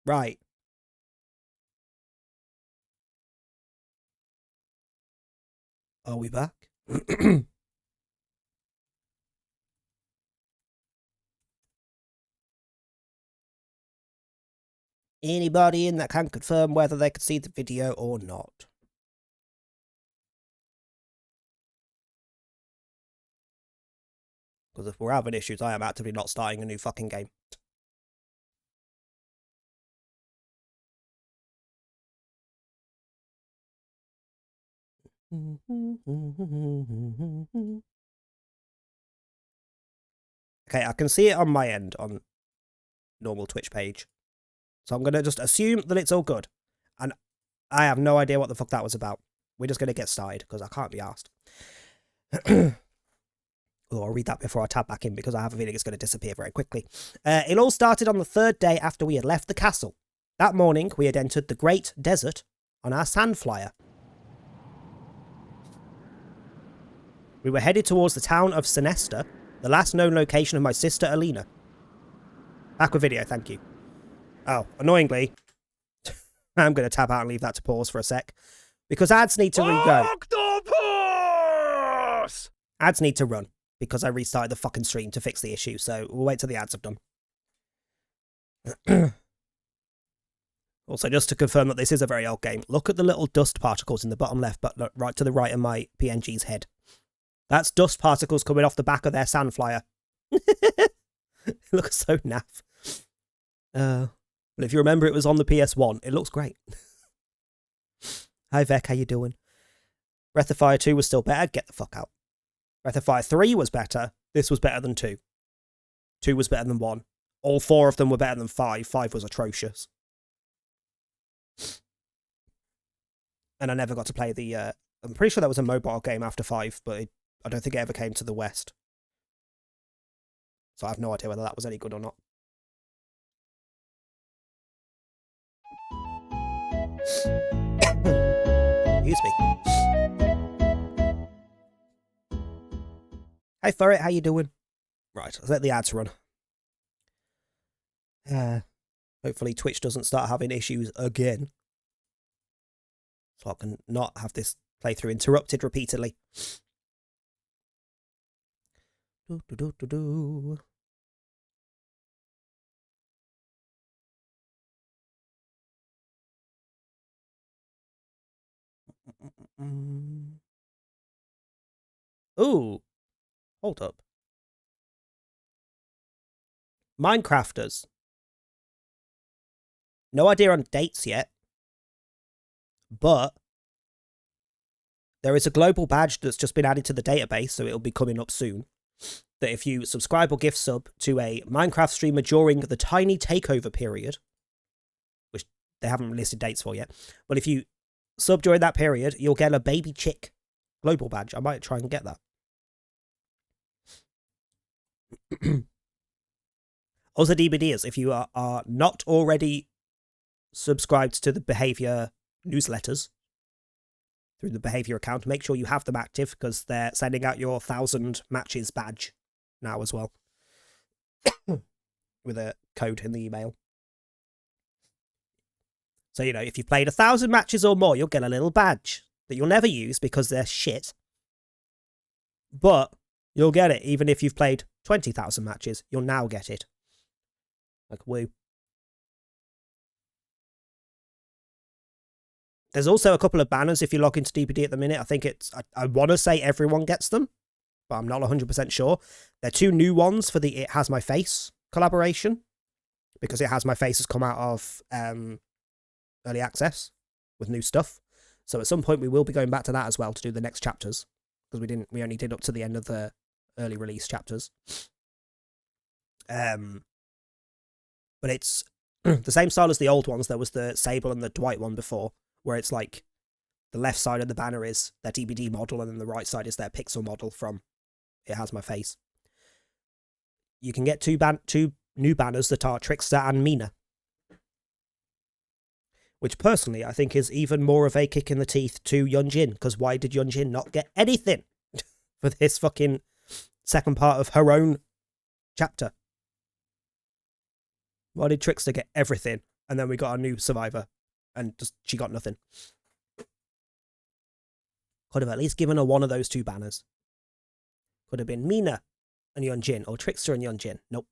Right. Are we back? Anybody in that can confirm whether they could see the video or not? Because if we're having issues, I am actively not starting a new fucking game. Okay, I can see it on my end on normal Twitch page. So I'm going to just assume that it's all good. And I have no idea what the fuck that was about. We're just going to get started because I can't be asked. I'll read that before I tab back in because I have a feeling it's going to disappear very quickly. It all started on the third day after we had left the castle. That morning, we had entered the Great Desert on our sand flyer. We were headed towards the town of Sinesta, the last known location of my sister Alina. Back with video, thank you. Oh, annoyingly, I'm going to tab out and leave that to pause for a sec. Because ads need to re-go. Octopus! Ads need to run. Because I restarted the fucking stream to fix the issue, so we'll wait till the ads have done. Also, just to confirm that this is a very old game, look at the little dust particles in the bottom left, but right to the right of my PNG's head. That's dust particles coming off the back of their sand flyer. It looks so naff. But if you remember, it was on the PS1. It looks great. Hi, Vec, how you doing? Breath of Fire 2 was still better. Get the fuck out. Breath of Fire 3 was better. This was better than 2. 2 was better than 1. All 4 of them were better than 5. 5 was atrocious. And I never got to play the... I'm pretty sure that was a mobile game after 5, but I don't think it ever came to the West. So I have no idea whether that was any good or not. Excuse me. Hi, Ferret, how you doing? Right, let's let the ads run. Hopefully Twitch doesn't start having issues again. So I can not have this playthrough interrupted repeatedly. Ooh, hold up. Minecrafters. No idea on dates yet. But there is a global badge that's just been added to the database, so it'll be coming up soon. That if you subscribe or gift sub to a Minecraft streamer during the Tiny Takeover period, which they haven't listed dates for yet, but if you sub during that period, you'll get a baby chick global badge. I might try and get that. Also, DBDers, if you are not already subscribed to the Behaviour newsletters through the Behaviour account, make sure you have them active because they're sending out your 1,000 matches badge now as well with a code in the email. So, you know, if you've played 1,000 matches or more, you'll get a little badge that you'll never use because they're shit. But you'll get it even if you've played 20,000 matches. You'll now get it. Like, woo. There's also a couple of banners if you log into DBD at the minute. I think it's... I want to say everyone gets them, but I'm not 100% sure. They're 2 new ones for the It Has My Face collaboration, because It Has My Face has come out of early access with new stuff. So at some point we will be going back to that as well to do the next chapters, because we only did up to the end of the early release chapters. But it's the same style as the old ones. There was the Sable and the Dwight one before, where it's like the left side of the banner is their DBD model and then the right side is their pixel model from It Has My Face. You can get two new banners that are Trickster and Mina. Which personally I think is even more of a kick in the teeth to Yunjin, because why did Yunjin not get anything for this fucking second part of her own chapter? Why did Trickster get everything and then we got a new survivor and just she got nothing? Could have at least given her one of those two banners. Could have been Mina and Yunjin, or Trickster and Yunjin. Nope.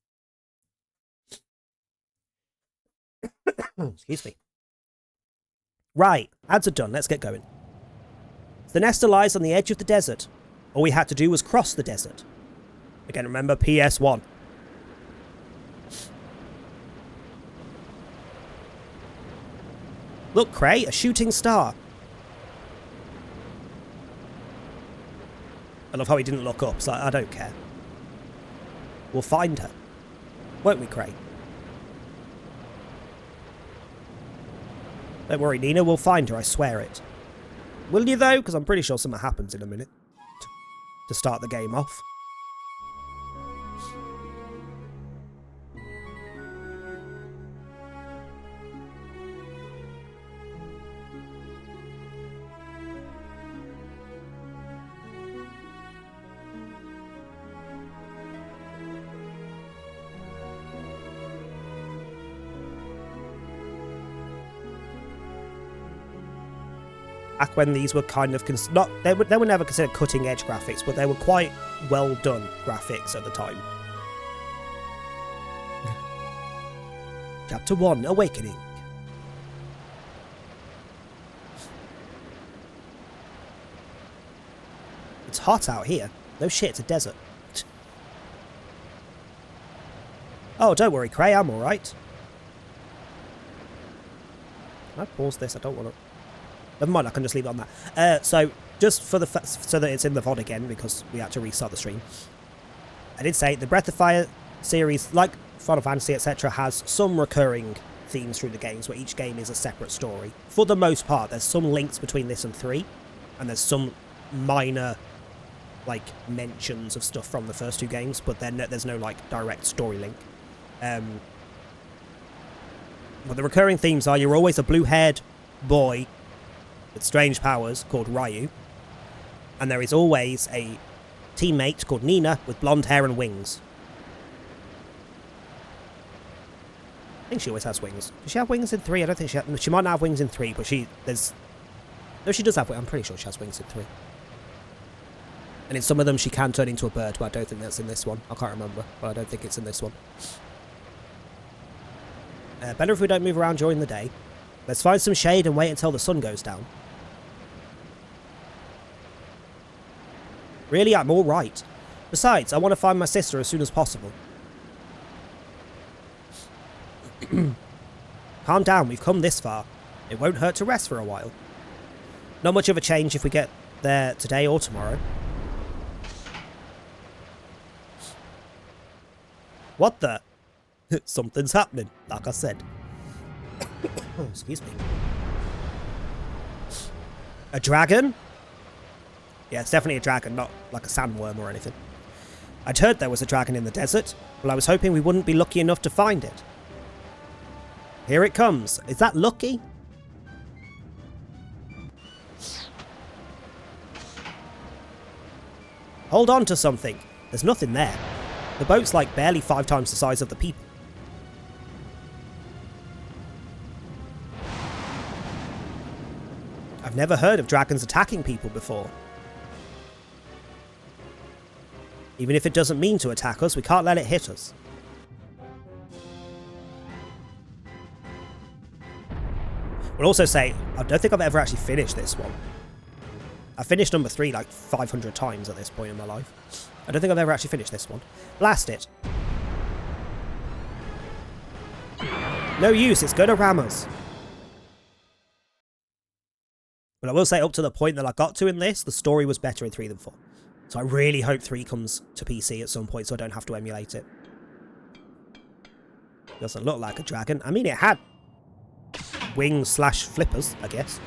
Excuse me. Right, ads are done. Let's get going. The Nesta lies on the edge of the desert. All we had to do was cross the desert. Again, remember PS1. Look, Cray, a shooting star. I love how he didn't look up, so I don't care. We'll find her. Won't we, Cray? Don't worry, Nina, we'll find her, I swear it. Will you, though? Because I'm pretty sure something happens in a minute. To start the game off. Back when these were kind of they were never considered cutting edge graphics, but they were quite well done graphics at the time. Chapter 1, Awakening. It's hot out here. No shit, it's a desert. Oh, don't worry, Cray, I'm alright. Can I pause this? I don't want to... Never mind, I can just leave it on that. So, just for the so that it's in the VOD again, because we had to restart the stream. I did say the Breath of Fire series, like Final Fantasy, etc., has some recurring themes through the games, where each game is a separate story. For the most part, there's some links between this and 3, and there's some minor, like, mentions of stuff from the first 2 games, but then there's no, like, direct story link. But the recurring themes are you're always a blue-haired boy with strange powers called Ryu, and there is always a teammate called Nina with blonde hair and wings. I think she always has wings. Does she have wings in 3? I don't think she might not have wings in 3, but no, she does have wings. I'm pretty sure she has wings in 3. And in some of them she can turn into a bird, but I don't think that's in this one. I can't remember, but I don't think it's in this one. Better if we don't move around during the day. Let's find some shade and wait until the sun goes down. Really, I'm all right. Besides, I want to find my sister as soon as possible. Calm down, we've come this far. It won't hurt to rest for a while. Not much of a change if we get there today or tomorrow. What the? Something's happening, like I said. Oh, excuse me. A dragon? Yeah, it's definitely a dragon, not like a sandworm or anything. I'd heard there was a dragon in the desert, but I was hoping we wouldn't be lucky enough to find it. Here it comes. Is that lucky? Hold on to something. There's nothing there. The boat's like barely 5 times the size of the people. I've never heard of dragons attacking people before. Even if it doesn't mean to attack us, we can't let it hit us. I'll also say, I don't think I've ever actually finished this one. I finished number 3 like 500 times at this point in my life. I don't think I've ever actually finished this one. Blast it. No use, it's gonna ram us. But I will say, up to the point that I got to in this, the story was better in 3 than 4. So I really hope 3 comes to PC at some point so I don't have to emulate it. Doesn't look like a dragon. I mean, it had wings / flippers, I guess.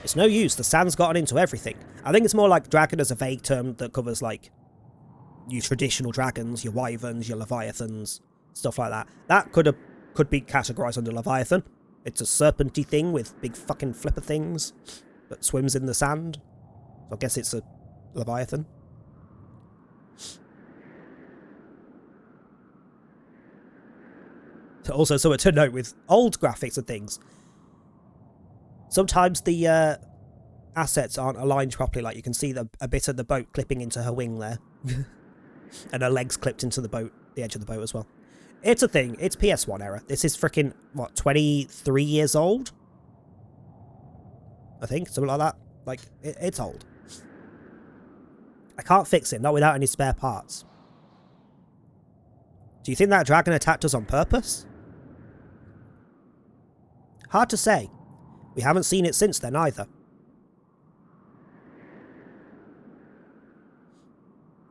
It's no use, the sand's gotten into everything. I think it's more like dragon as a vague term that covers, like, your traditional dragons, your wyverns, your leviathans, stuff like that. That could be categorized under leviathan. It's a serpenty thing with big fucking flipper things that swims in the sand. So I guess it's a leviathan. Also, something to note with old graphics and things. Sometimes the assets aren't aligned properly. Like you can see a bit of the boat clipping into her wing there. And her legs clipped into the edge of the boat as well. It's a thing. It's PS1 era. This is freaking, what, 23 years old? I think, something like that. Like, it's old. I can't fix it, not without any spare parts. Do you think that dragon attacked us on purpose? Hard to say. We haven't seen it since then either.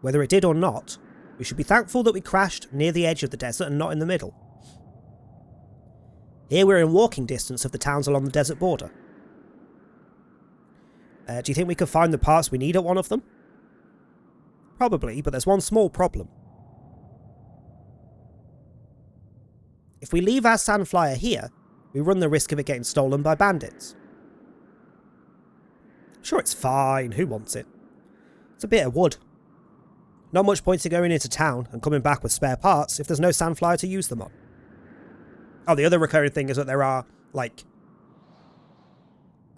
Whether it did or not, we should be thankful that we crashed near the edge of the desert and not in the middle. Here we're in walking distance of the towns along the desert border. Do you think we could find the parts we need at one of them? Probably, but there's one small problem. If we leave our Sandflyer here, we run the risk of it getting stolen by bandits. Sure, it's fine. Who wants it? It's a bit of wood. Not much point in going into town and coming back with spare parts if there's no Sandflyer to use them on. Oh, the other recurring thing is that there are, like,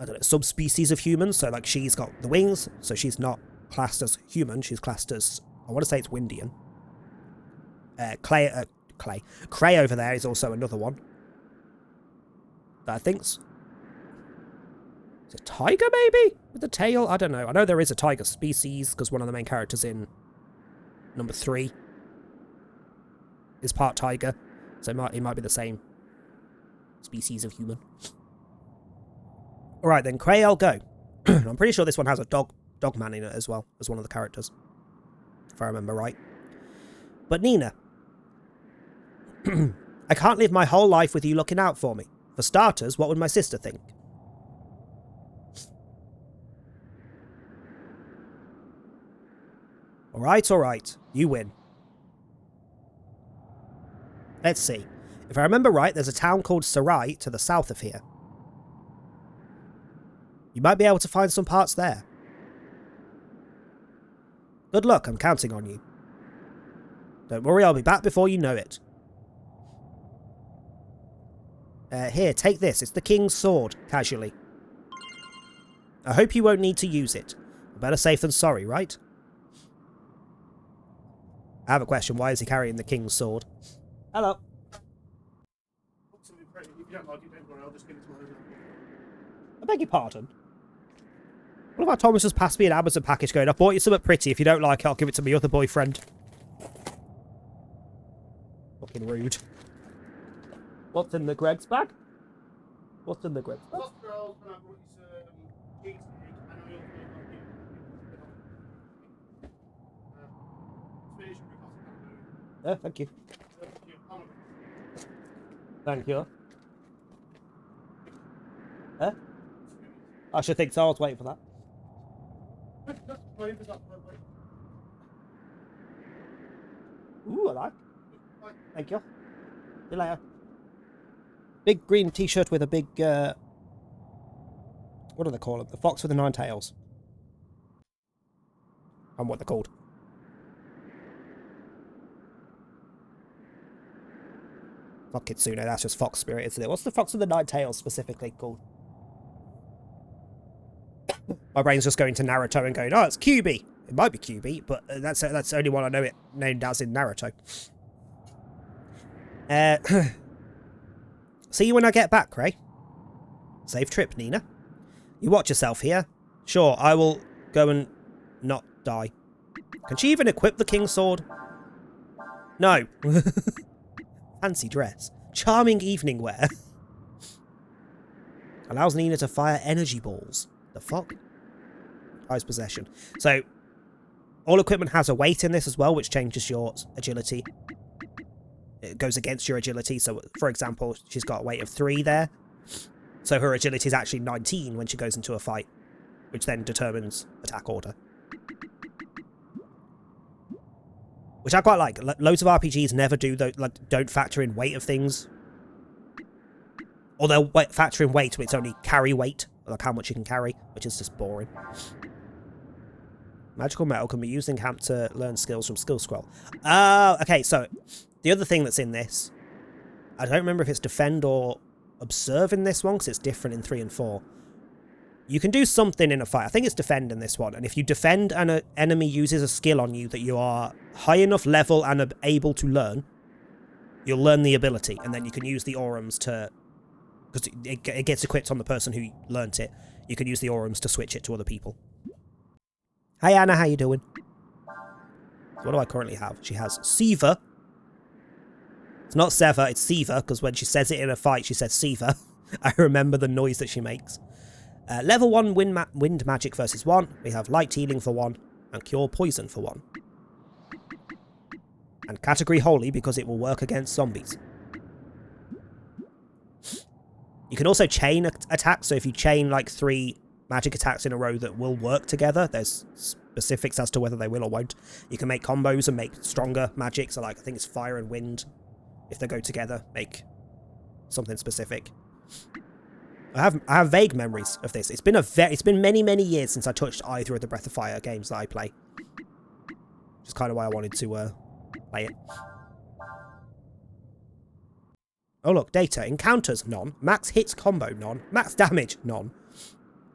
I don't know, subspecies of humans. So, like, she's got the wings, so she's not classed as human. She's classed as, I want to say it's Windian. Cray over there is also another one. That I think's... Is it a tiger, maybe? With the tail? I don't know. I know there is a tiger species, because one of the main characters in number 3 is part tiger. So it might be the same species of human. Alright then, Cray, I'll go. I'm pretty sure this one has a dog man in it as well, as one of the characters. If I remember right. But Nina... I can't live my whole life with you looking out for me. For starters, what would my sister think? Alright. You win. Let's see. If I remember right, there's a town called Sarai to the south of here. You might be able to find some parts there. Good luck, I'm counting on you. Don't worry, I'll be back before you know it. Here, take this. It's the King's Sword, casually. I hope you won't need to use it. Better safe than sorry, right? I have a question. Why is he carrying the King's Sword? Hello. I beg your pardon? What about Thomas has passed me an Amazon package going, I bought you something pretty. If you don't like it, I'll give it to my other boyfriend. Fucking rude. What's in the Greg's bag? What's in the Greg's bag? Yeah, thank you. Thank you. Huh? I should think so. I was waiting for that. Ooh, I like. Thank you. See you later. Big green t-shirt with a big, what do they call it? The fox with the 9 tails. And what they're called. Not Kitsune, that's just Fox Spirit, isn't it? What's the fox with the 9 tails specifically called? My brain's just going to Naruto and going, oh, it's Kyuubi. It might be Kyuubi, but that's the only one I know it named as in Naruto. See you when I get back, Ray. Safe trip, Nina. You watch yourself here. Sure, I will go and not die. Can she even equip the King's Sword? No. Fancy dress. Charming evening wear. Allows Nina to fire energy balls. The fuck? Prized possession. So, all equipment has a weight in this as well, which changes your agility. It goes against your agility. So, for example, she's got a weight of 3 there. So her agility is actually 19 when she goes into a fight, which then determines attack order. which I quite like. Loads of RPGs never do, like, don't factor in weight of things. Or they'll factor in weight, but it's only carry weight, like how much you can carry, which is just boring. Magical metal can be used in camp to learn skills from skill scroll. Okay, so the other thing that's in this, I don't remember if it's defend or observe in this one, because it's different in 3 and 4. You can do something in a fight. I think it's defend in this one. And if you defend and an enemy uses a skill on you that you are high enough level and able to learn, you'll learn the ability. And then you can use the Aurums to... because it gets equipped on the person who learnt it. You can use the Aurums to switch it to other people. Hi Anna, how you doing? What do I currently have? She has Siva. It's not Seva, it's Siva, because when she says it in a fight, she says Siva. I remember the noise that she makes. Level 1 wind magic versus 1. We have light healing for 1 and cure poison for 1. And category holy because it will work against zombies. You can also chain attacks, so if you chain like 3 magic attacks in a row that will work together, there's specifics as to whether they will or won't. You can make combos and make stronger magic, so like I think it's fire and wind. If they go together, make something specific. I have vague memories of this. It's been many years since I touched either of the Breath of Fire games that I play. Which is kind of why I wanted to play it. Oh look, data. Encounters, none. Max hits combo, none. Max damage, none.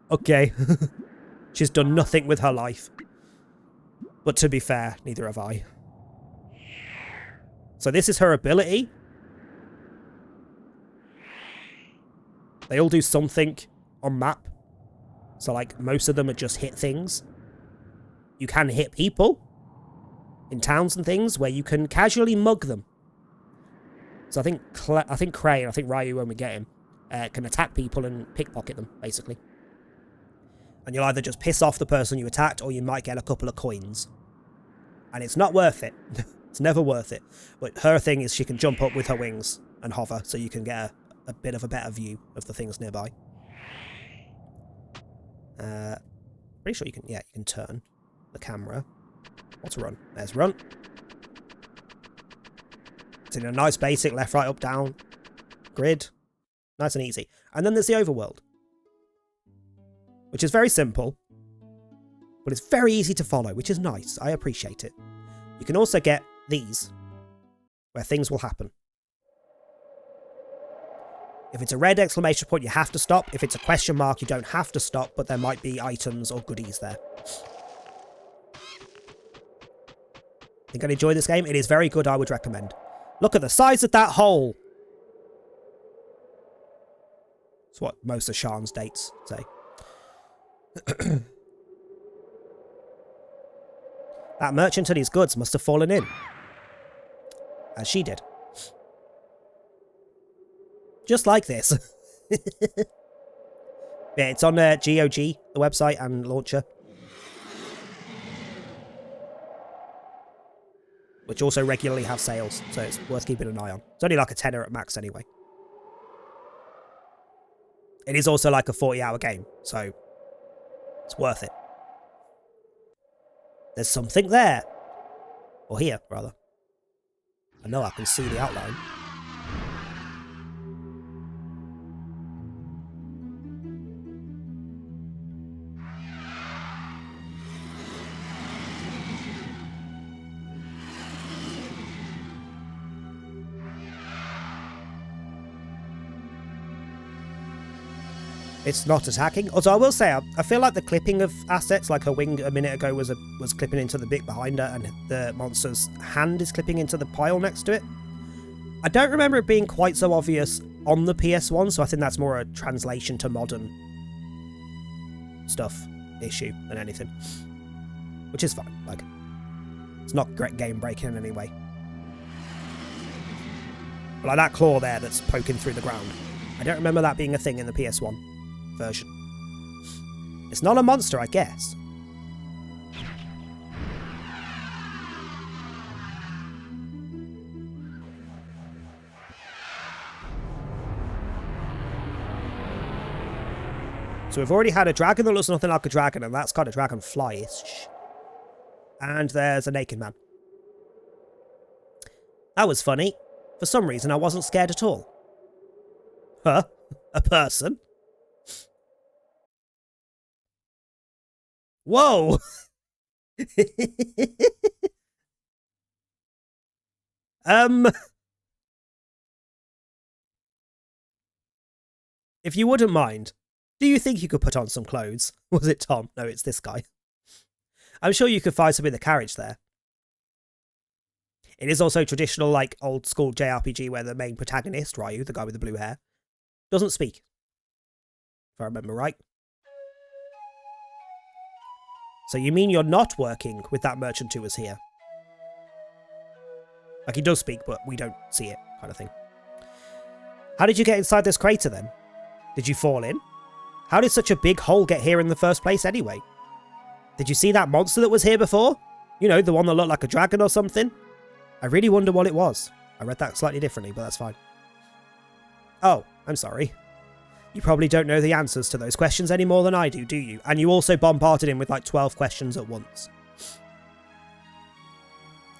Okay. She's done nothing with her life. But to be fair, neither have I. So this is her ability. They all do something on map. So like most of them are just hit things. You can hit people in towns and things where you can casually mug them. So I think Crane, I think Ryu when we get him, can attack people and pickpocket them, basically. And you'll either just piss off the person you attacked or you might get a couple of coins. And it's not worth it. It's never worth it. But her thing is she can jump up with her wings and hover so you can get a bit of a better view of the things nearby. Pretty sure you can turn the camera. What's run? There's run. It's in a nice basic left, right, up, down grid. Nice and easy. And then there's the overworld, which is very simple, but it's very easy to follow, which is nice. I appreciate it. You can also get these, where things will happen. If it's a red exclamation point, you have to stop. If it's a question mark, you don't have to stop, but there might be items or goodies there. Think I'd enjoy this game? It is very good, I would recommend. Look at the size of that hole! It's what most of Sean's dates say. That merchant and his goods must have fallen in. As she did. Just like this. Yeah, it's on GOG, the website, and launcher. Which also regularly have sales, so it's worth keeping an eye on. It's only like a tenner at max anyway. It is also like a 40-hour game, so it's worth it. There's something there. Or here, rather. I know I can see the outline. It's not attacking. Although I will say, I feel like the clipping of assets, like her wing a minute ago was clipping into the bit behind her, and the monster's hand is clipping into the pile next to it. I don't remember it being quite so obvious on the PS1, so I think that's more a translation to modern stuff issue than anything. Which is fine. Like, it's not great game breaking in any way. But like that claw there that's poking through the ground. I don't remember that being a thing in the PS1 version. It's not a monster, I guess. So we've already had a dragon that looks nothing like a dragon, and that's kind of dragonfly-ish. And there's a naked man. That was funny. For some reason, I wasn't scared at all. Huh? A person? Whoa! If you wouldn't mind, do you think you could put on some clothes? Was it Tom? No, it's this guy. I'm sure you could find some in the carriage there. It is also traditional, like, old school JRPG where the main protagonist, Ryu, the guy with the blue hair, doesn't speak. If I remember right. So you mean you're not working with that merchant who was here? Like, he does speak, but we don't see it, kind of thing. How did you get inside this crater, then? Did you fall in? How did such a big hole get here in the first place, anyway? Did you see that monster that was here before? You know, the one that looked like a dragon or something? I really wonder what it was. I read that slightly differently, but that's fine. Oh, I'm sorry. You probably don't know the answers to those questions any more than I do you? And you also bombarded him with like 12 questions at once.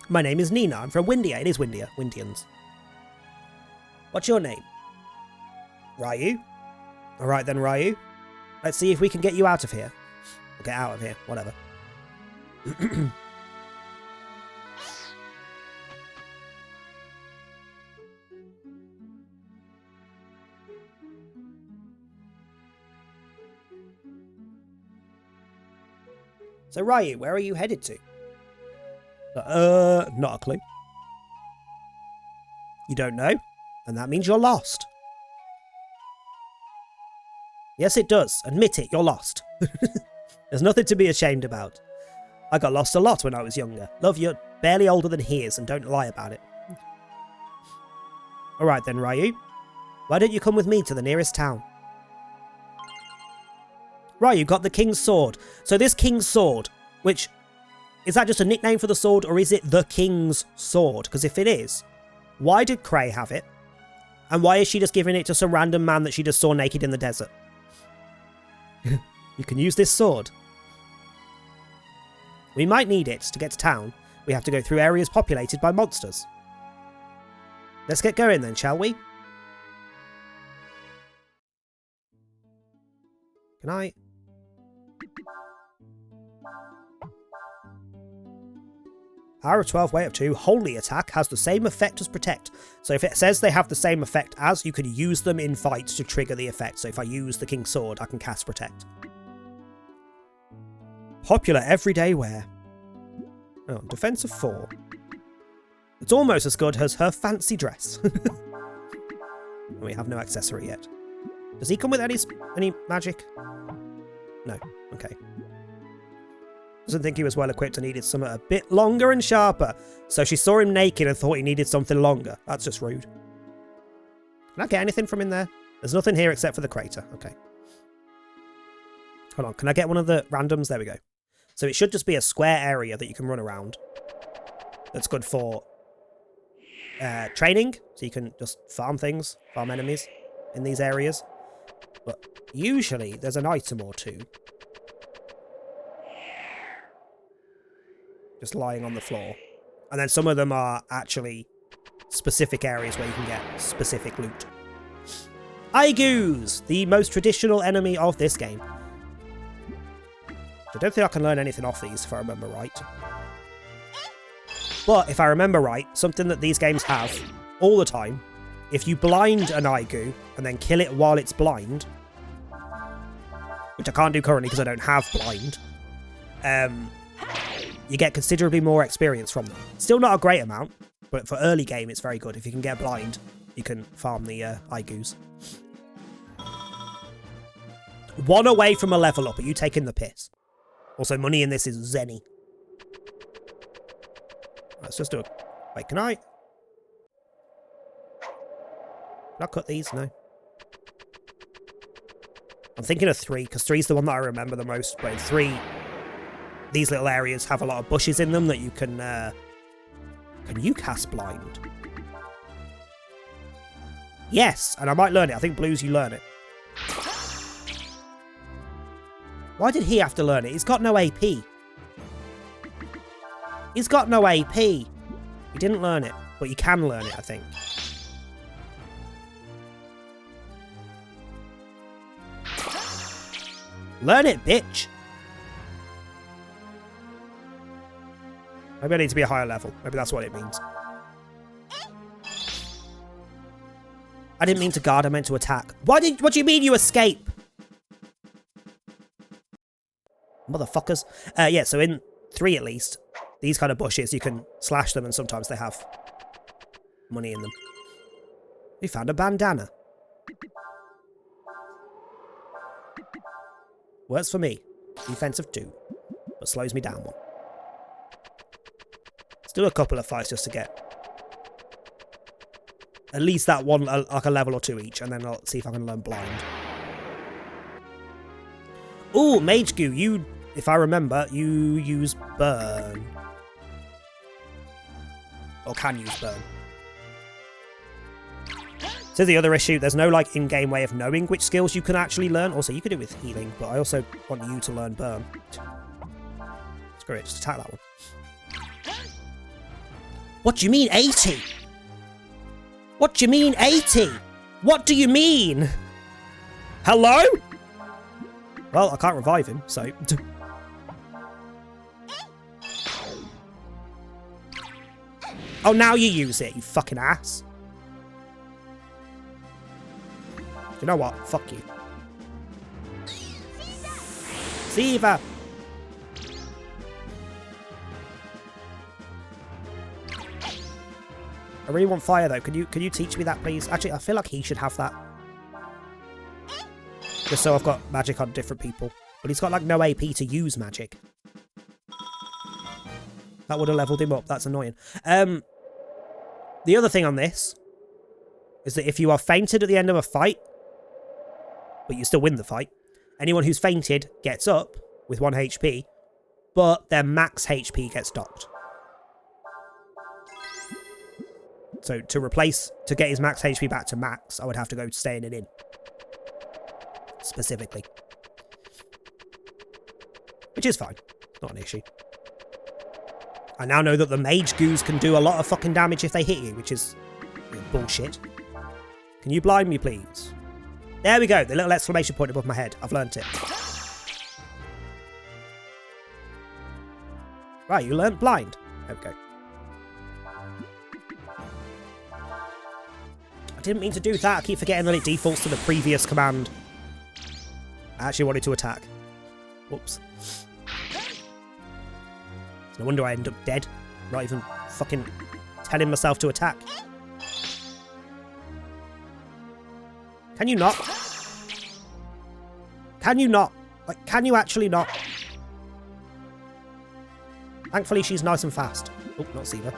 My name is Nina. I'm from Windia. It is Windia. Windians. What's your name? Ryu? Alright then, Ryu. Let's see if we can get you out of here. Or get out of here. Whatever. So, Ryu, where are you headed to? Not a clue. You don't know? And that means you're lost. Yes, it does. Admit it, you're lost. There's nothing to be ashamed about. I got lost a lot when I was younger. Love, you're barely older than he is, and don't lie about it. Alright then, Ryu. Why don't you come with me to the nearest town? Ryu got the King's Sword. So this King's Sword, which... is that just a nickname for the sword, or is it the King's Sword? Because if it is, why did Cray have it? And why is she just giving it to some random man that she just saw naked in the desert? You can use this sword. We might need it to get to town. We have to go through areas populated by monsters. Let's get going then, shall we? Can I... Power of 12, weight of 2, Holy Attack has the same effect as Protect. So if it says they have the same effect as, you can use them in fights to trigger the effect. So if I use the King's Sword, I can cast Protect. Popular everyday wear. Oh, defense of 4. It's almost as good as her fancy dress. We have no accessory yet. Does he come with any magic? No. Okay. Doesn't think he was well equipped and needed something a bit longer and sharper. So she saw him naked and thought he needed something longer. That's just rude. Can I get anything from in there? There's nothing here except for the crater. Okay. Hold on. Can I get one of the randoms? There we go. So it should just be a square area that you can run around. That's good for training. So you can just farm things, farm enemies in these areas. But usually there's an item or two just lying on the floor. And then some of them are actually specific areas where you can get specific loot. Aigus, the most traditional enemy of this game. I don't think I can learn anything off these, if I remember right. But if I remember right, something that these games have all the time, if you blind an Aigu and then kill it while it's blind, which I can't do currently because I don't have blind, you get considerably more experience from them. Still not a great amount, but for early game it's very good. If you can get blind, you can farm the Aigus. 1 away from a level up. Are you taking the piss? Also, money in this is zenny. Let's just do it. Wait, can I cut these? No. I'm thinking of 3, because 3 is the one that I remember the most. But in 3, these little areas have a lot of bushes in them that you can... Can you cast blind? Yes, and I might learn it. I think blues, you learn it. Why did he have to learn it? He's got no AP. He's got no AP. He didn't learn it. But you can learn it, I think. Learn it, bitch! Maybe I need to be a higher level. Maybe that's what it means. I didn't mean to guard, I meant to attack. What do you mean you escape? Motherfuckers. Yeah, so in 3 at least, these kind of bushes, you can slash them and sometimes they have money in them. We found a bandana. Works for me. Defensive 2. But slows me down 1. Let's do a couple of fights just to get at least that one, like a level or 2 each, and then I'll see if I can learn blind. Ooh, Mage Goo, you, if I remember, you use burn. Or can use burn. So the other issue, there's no like in-game way of knowing which skills you can actually learn. Also, you could do it with healing, but I also want you to learn burn. Screw it, just attack that one. What do you mean 80? What do you mean 80? What do you mean? Hello? Well, I can't revive him, so... Oh, now you use it, you fucking ass. You know what? Fuck you. Siva! I really want fire though. Can you teach me that, please? Actually, I feel like he should have that. Just so I've got magic on different people. But he's got like no AP to use magic. That would have leveled him up. That's annoying. The other thing on this is that if you are fainted at the end of a fight, but you still win the fight, anyone who's fainted gets up with 1 HP, but their max HP gets docked. So to get his max HP back to max, I would have to go stay in an inn. Specifically. Which is fine. Not an issue. I now know that the Mage Goos can do a lot of fucking damage if they hit you, which is bullshit. Can you blind me, please? There we go. The little exclamation point above my head. I've learnt it. Right, you learnt blind. There we go. I didn't mean to do that. I keep forgetting that it defaults to the previous command. I actually wanted to attack. Whoops. No wonder I end up dead. Not even fucking telling myself to attack. Can you not? Can you not? Like, can you actually not? Thankfully, she's nice and fast. Oh, not Siva.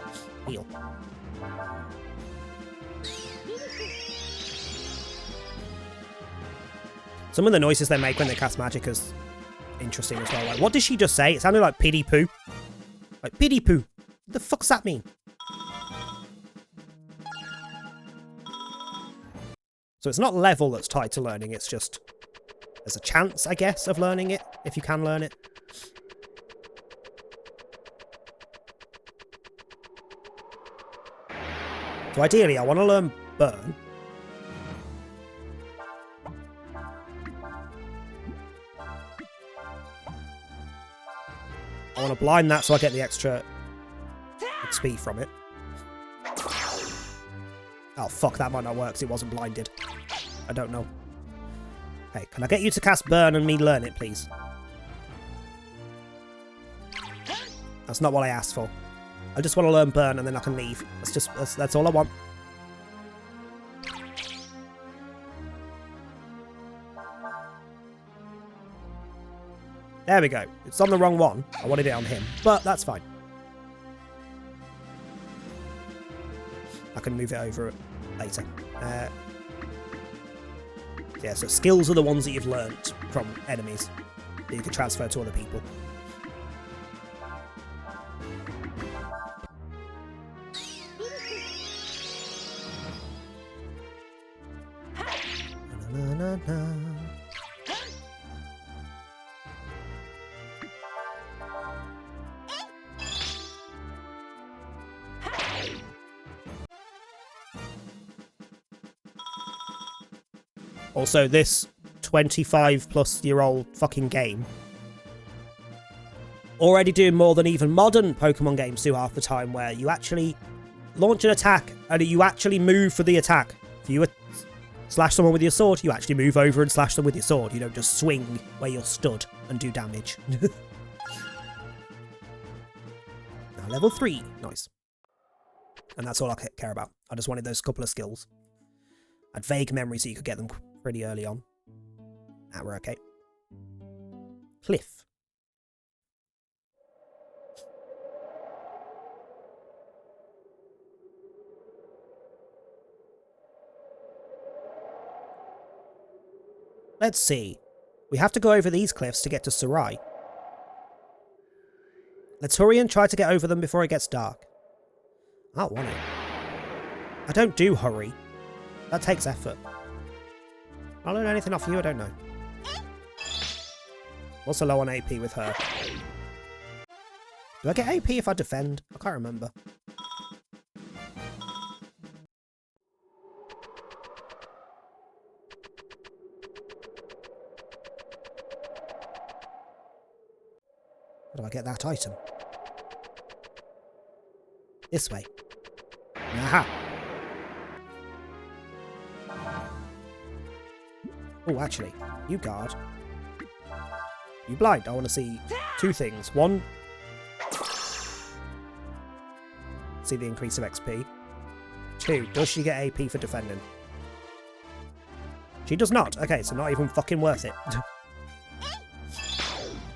Heal. Some of the noises they make when they cast magic is interesting as well. Like, what did she just say? It sounded like pity poo. Like, pity poo. What the fuck's that mean? So it's not level that's tied to learning, it's just... there's a chance, I guess, of learning it, if you can learn it. So ideally, I want to learn burn. I want to blind that so I get the extra XP from it. Oh, fuck, that might not work because it wasn't blinded. I don't know. Hey, can I get you to cast burn and me learn it, please? That's not what I asked for. I just want to learn burn and then I can leave. That's all I want. There we go. It's on the wrong one. I wanted it on him, but that's fine. I can move it over later. Yeah, so skills are the ones that you've learnt from enemies that you can transfer to other people. Na, na, na. Also, this 25-plus-year-old fucking game already doing more than even modern Pokemon games do half the time, where you actually launch an attack and you actually move for the attack. If you slash someone with your sword, you actually move over and slash them with your sword. You don't just swing where you're stood and do damage. Now, level 3. Nice. And that's all I care about. I just wanted those couple of skills. I had vague memories that you could get them pretty early on. Now we're okay. Cliff. Let's see. We have to go over these cliffs to get to Sarai. Let's hurry and try to get over them before it gets dark. I don't want it. I don't do hurry. That takes effort. I'll learn anything off you, I don't know. Also low on AP with her. Do I get AP if I defend? I can't remember. How do I get that item? This way. Aha! Oh, actually, you guard. You blind. I want to see two things. One, see the increase of XP. Two, does she get AP for defending? She does not. Okay, so not even fucking worth it.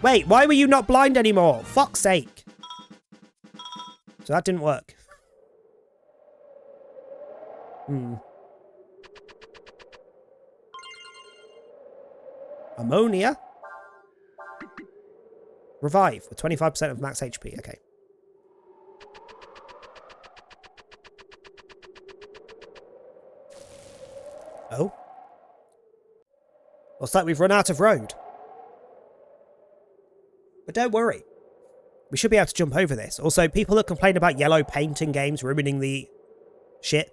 Wait, why were you not blind anymore? Fuck's sake. So that didn't work. Ammonia? Revive with 25% of max HP. Okay. Oh? Looks like we've run out of road. But don't worry. We should be able to jump over this. Also, people that complain about yellow paint in games ruining the shit.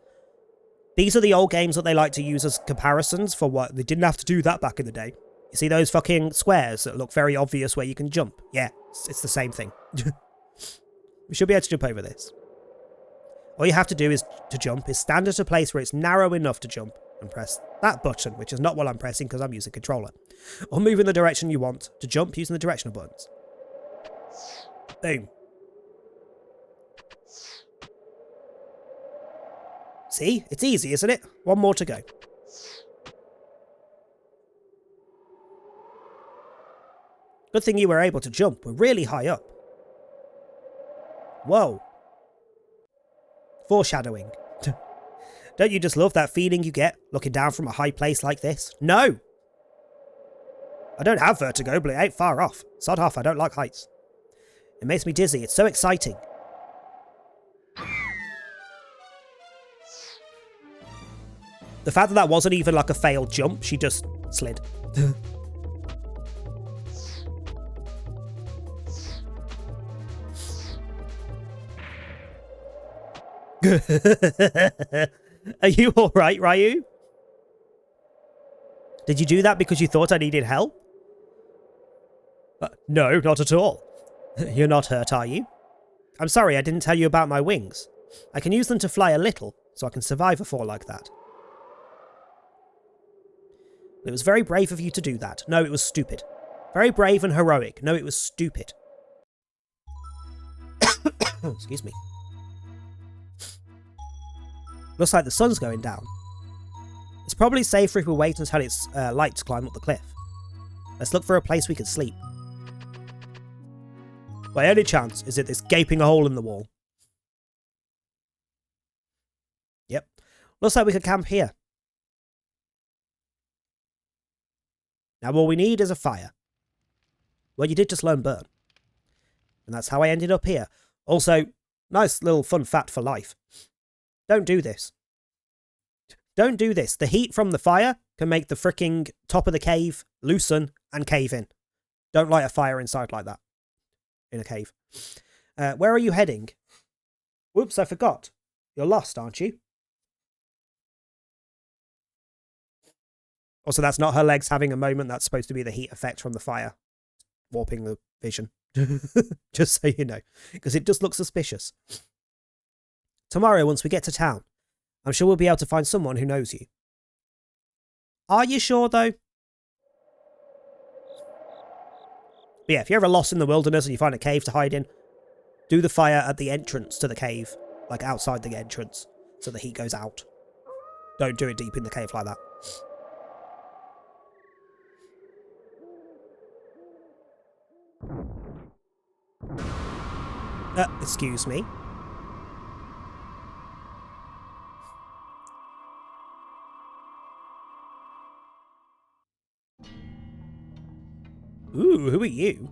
These are the old games that they like to use as comparisons for what they didn't have to do that back in the day. You see those fucking squares that look very obvious where you can jump? Yeah, it's the same thing. We should be able to jump over this. All you have to do is to jump is stand at a place where it's narrow enough to jump and press that button, which is not what I'm pressing because I'm using a controller. Or move in the direction you want to jump using the directional buttons. Boom. See? It's easy, isn't it? One more to go. Good thing you were able to jump. We're really high up. Whoa. Foreshadowing. Don't you just love that feeling you get looking down from a high place like this? No! I don't have vertigo, but it ain't far off. Sod off, I don't like heights. It makes me dizzy. It's so exciting. The fact that that wasn't even like a failed jump, she just slid. Are you alright, Ryu? Did you do that because you thought I needed help? No, not at all. You're not hurt, are you? I'm sorry, I didn't tell you about my wings. I can use them to fly a little, so I can survive a fall like that. It was very brave of you to do that. No, it was stupid. Very brave and heroic. No, it was stupid. Excuse me. Looks like the sun's going down. It's probably safer if we wait until it's light to climb up the cliff. Let's look for a place we can sleep. By any chance, is it this gaping hole in the wall? Yep. Looks like we could camp here. Now all we need is a fire. Well, you did just learn burn. And that's how I ended up here. Also, nice little fun fact for life. Don't do this. Don't do this. The heat from the fire can make the fricking top of the cave loosen and cave in. Don't light a fire inside like that. In a cave. Where are you heading? Whoops, I forgot. You're lost, aren't you? Also, that's not her legs having a moment. That's supposed to be the heat effect from the fire, warping the vision. Just so you know, because it does look suspicious. Tomorrow, once we get to town, I'm sure we'll be able to find someone who knows you. Are you sure, though? But yeah, if you're ever lost in the wilderness and you find a cave to hide in, do the fire at the entrance to the cave, like outside the entrance, so the heat goes out. Don't do it deep in the cave like that. Excuse me. Ooh, who are you?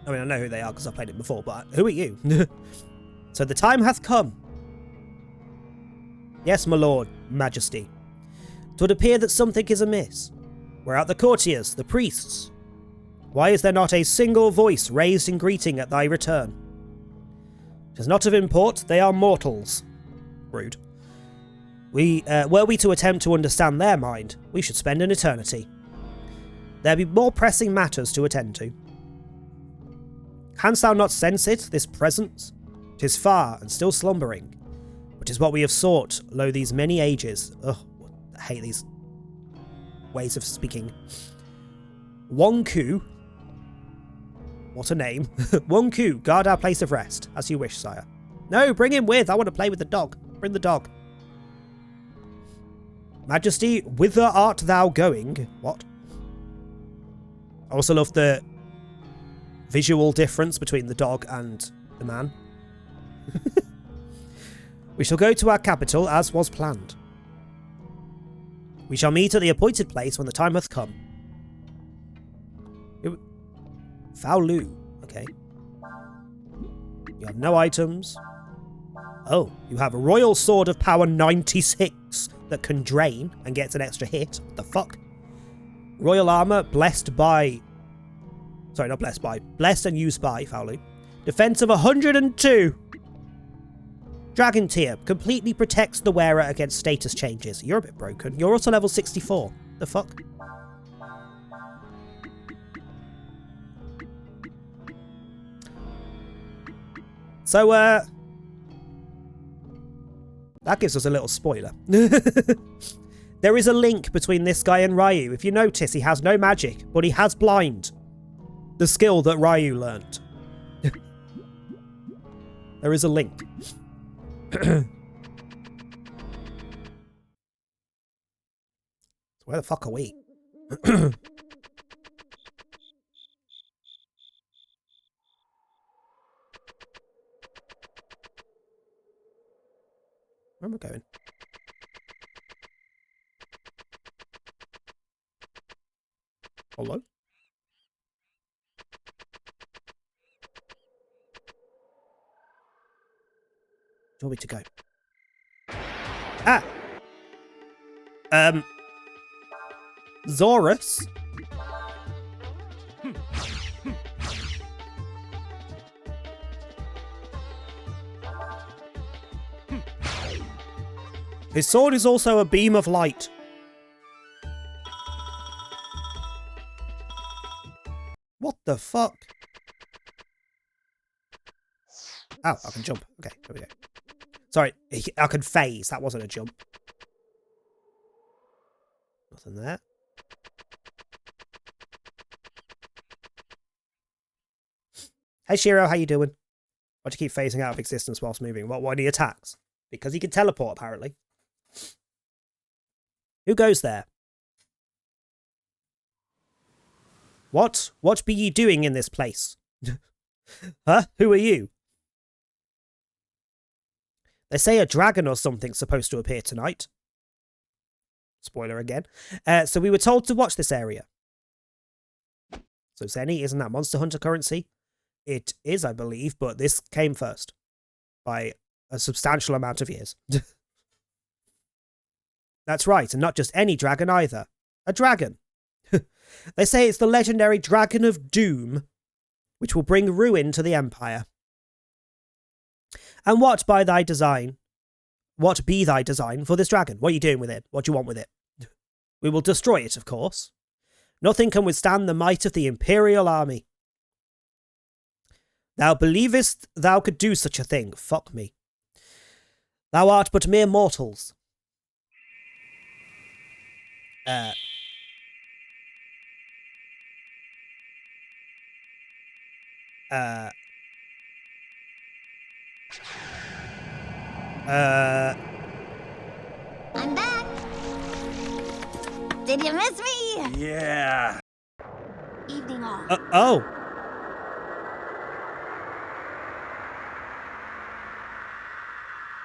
I mean, I know who they are because I've played it before, but who are you? So the time hath come. Yes, my lord, majesty. 'Twould appear that something is amiss. Where are the courtiers, the priests? Why is there not a single voice raised in greeting at thy return? 'Tis not of import, they are mortals. Rude. Were we to attempt to understand their mind, we should spend an eternity. There be more pressing matters to attend to. Canst thou not sense it, this presence? 'Tis far and still slumbering, but 'tis what we have sought, lo these many ages. Ugh, I hate these ways of speaking. Wonku. What a name. Wonku, guard our place of rest, as you wish, sire. No, bring him with. I want to play with the dog. Bring the dog. Majesty, whither art thou going? What? I also love the visual difference between the dog and the man. We shall go to our capital as was planned. We shall meet at the appointed place when the time hath come. Faolu. Okay. You have no items. Oh, you have a Royal Sword of Power 96 that can drain and gets an extra hit. What the fuck? Royal Armor, blessed by... Sorry, not blessed by. Blessed and used by Faolu. Defense of 102. Dragon Tier completely protects the wearer against status changes. You're a bit broken. You're also level 64. The fuck? So, that gives us a little spoiler. There is a link between this guy and Ryu. If you notice, he has no magic, but he has blind. The skill that Ryu learnt. There is a link. So where the fuck are we? Where am I going? Hello? Do you want me to go? Ah! Zorus? His sword is also a beam of light. What the fuck? Oh, I can jump. Okay, there we go. Sorry, I can phase. That wasn't a jump. Nothing there. Hey Shiro, how you doing? Why'd you keep phasing out of existence whilst moving? Why do he attacks? Because he can teleport, apparently. Who goes there? What? What be ye doing in this place? Huh? Who are you? They say a dragon or something's supposed to appear tonight. Spoiler again. So we were told to watch this area. So Zenny, isn't that Monster Hunter currency? It is, I believe, but this came first. By a substantial amount of years. That's right, and not just any dragon either. A dragon. They say it's the legendary Dragon of Doom, which will bring ruin to the Empire. And what by thy design what be thy design for this dragon? What are you doing with it? What do you want with it? We will destroy it, of course. Nothing can withstand the might of the Imperial army. Thou believest thou could do such a thing? Fuck me. Thou art but mere mortals. I'm back. Did you miss me? Yeah. Evening all. Oh.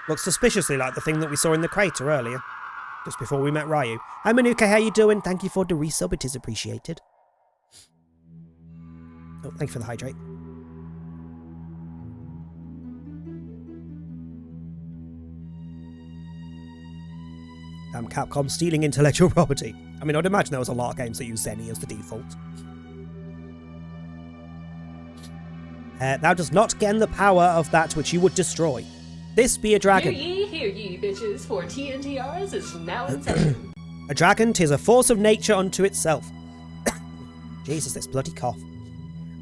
Looks suspiciously like the thing that we saw in the crater earlier, just before we met Ryu. Hi Manuka, how you doing? Thank you for the resub, it is appreciated. Oh, thank you for the hydrate. Damn Capcom stealing intellectual property. I mean, I'd imagine there was a lot of games that use Zenny as the default. Thou dost not gain the power of that which you would destroy. This be a dragon. Hear ye, bitches, for TNTRs is now in session. A dragon, 'tis a force of nature unto itself. Jesus, this bloody cough.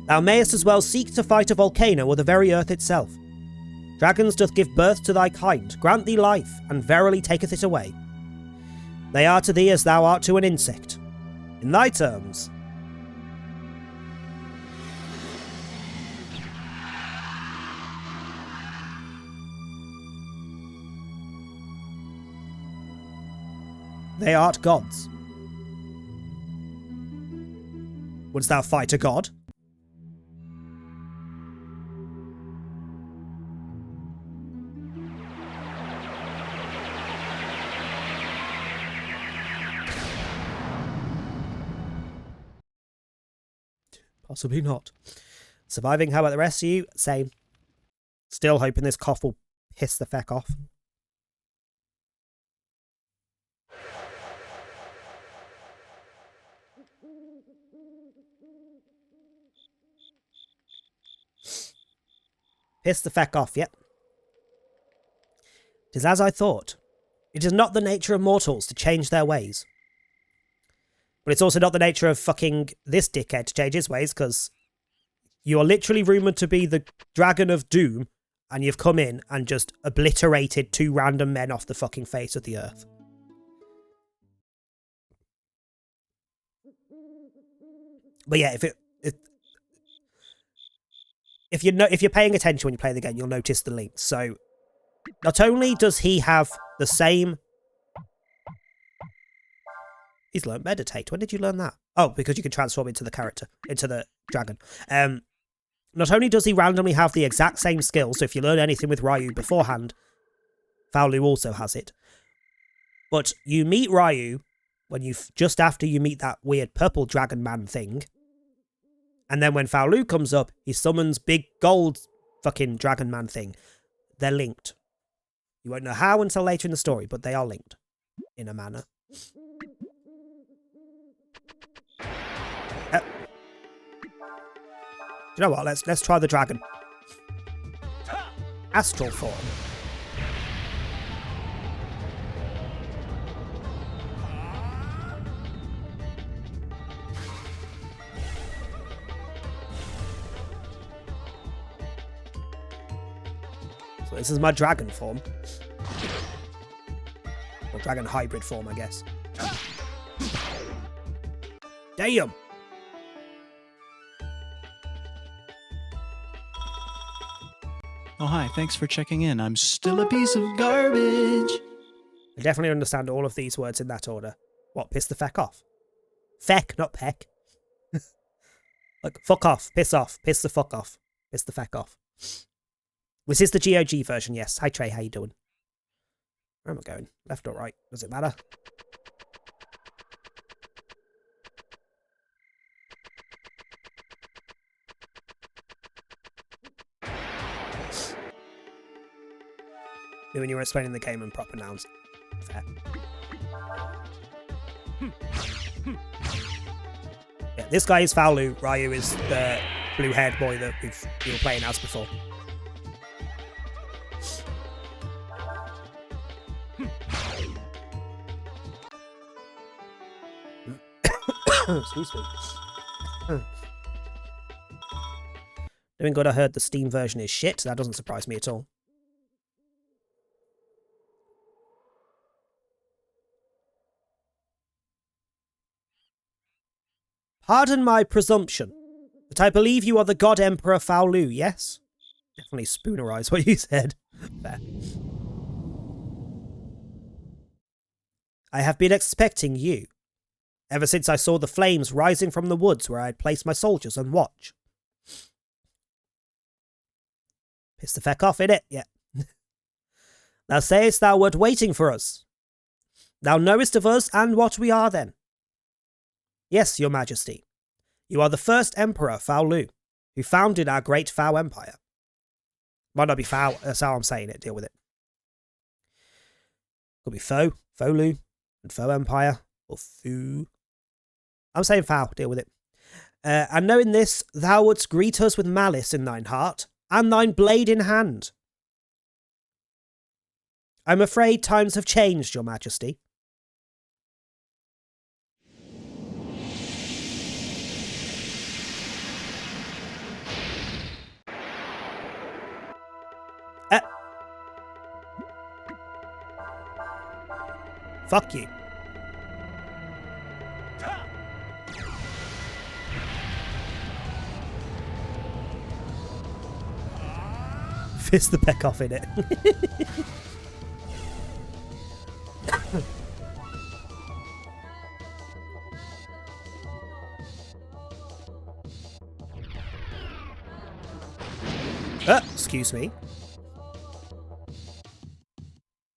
Thou mayest as well seek to fight a volcano or the very earth itself. Dragons doth give birth to thy kind, grant thee life, and verily taketh it away. They are to thee as thou art to an insect. In thy terms. They art gods. Wouldst thou fight a god? Possibly not. Surviving, how about the rest of you? Same. Still hoping this cough will piss the feck off. Piss the feck off, yep. 'Tis as I thought. It is not the nature of mortals to change their ways. But it's also not the nature of fucking this dickhead to change his ways, because you are literally rumoured to be the Dragon of Doom, and you've come in and just obliterated 2 random men off the fucking face of the earth. But yeah, if you're paying attention when you play the game, you'll notice the links. So, not only does he have the same... He's learned meditate. When did you learn that? Oh, because you can transform into the character, into the dragon. Not only does he randomly have the exact same skill, so if you learn anything with Ryu beforehand, Faolu also has it. But you meet Ryu just after you meet that weird purple dragon man thing. And then when Faolu comes up, he summons big gold fucking dragon man thing. They're linked. You won't know how until later in the story, but they are linked in a manner. You know what? Let's try the dragon. Astral form. So this is my dragon form. Or dragon hybrid form, I guess. Damn! Oh, hi. Thanks for checking in. I'm still a piece of garbage. I definitely understand all of these words in that order. What, piss the feck off? Feck, not peck. Like, fuck off, piss the fuck off, piss the feck off. This is the GOG version, yes. Hi Trey, how you doing? Where am I going? Left or right? Does it matter? When you were explaining the game in proper nouns. Fair. Yeah, this guy is Faolu. Ryu is the blue-haired boy that we were playing as before. Excuse me. Doing good, I heard the Steam version is shit. That doesn't surprise me at all. Pardon my presumption, but I believe you are the God Emperor Faolu, yes? Definitely spoonerized what you said. Fair. I have been expecting you, ever since I saw the flames rising from the woods where I had placed my soldiers on watch. Piss the feck off, innit? Yeah. Thou sayest thou wert waiting for us. Thou knowest of us and what we are then. Yes, your majesty. You are the first emperor, Faolu, who founded our great Fau empire. Might not be Fau, that's how I'm saying it, deal with it. Could be Fo, Faolu, and Fau empire, or Fu. I'm saying Fau, deal with it. And knowing this, thou wouldst greet us with malice in thine heart, and thine blade in hand. I'm afraid times have changed, your majesty. Fuck you. Fist the peck off in it. Excuse me.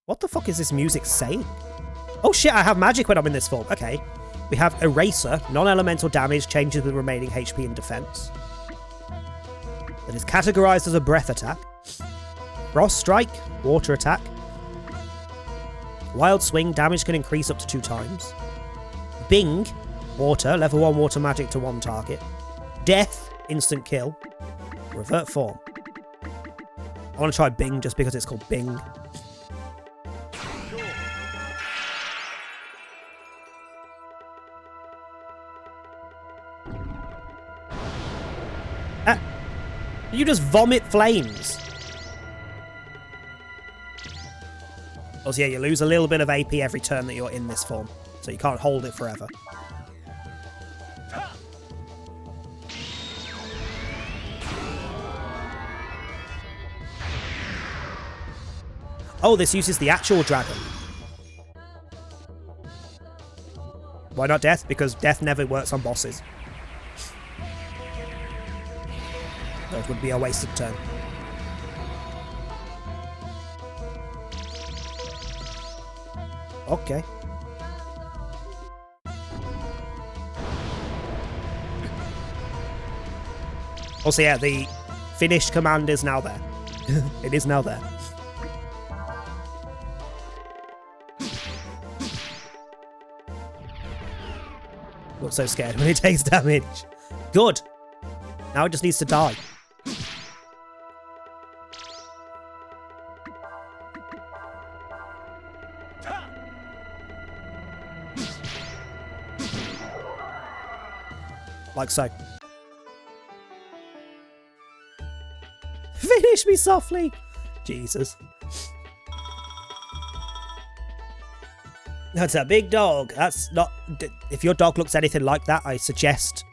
What the fuck is this music saying? Oh shit, I have magic when I'm in this form. Okay. We have Eraser, non-elemental damage, changes with remaining HP and defense. That is categorized as a breath attack. Frost Strike, water attack. Wild Swing, damage can increase up to 2 times. Bing, water, level 1 water magic to 1 target. Death, instant kill. Revert form. I want to try Bing just because it's called Bing. You just vomit flames. Also, yeah, you lose a little bit of AP every turn that you're in this form, so you can't hold it forever. Oh, this uses the actual dragon. Why not Death? Because Death never works on bosses. That would be a wasted turn. Okay. Also, yeah, the finished command is now there. It is now there. Not so scared when it takes damage. Good. Now it just needs to die. Like so. Finish me softly! Jesus. That's a big dog. That's not... If your dog looks anything like that, I suggest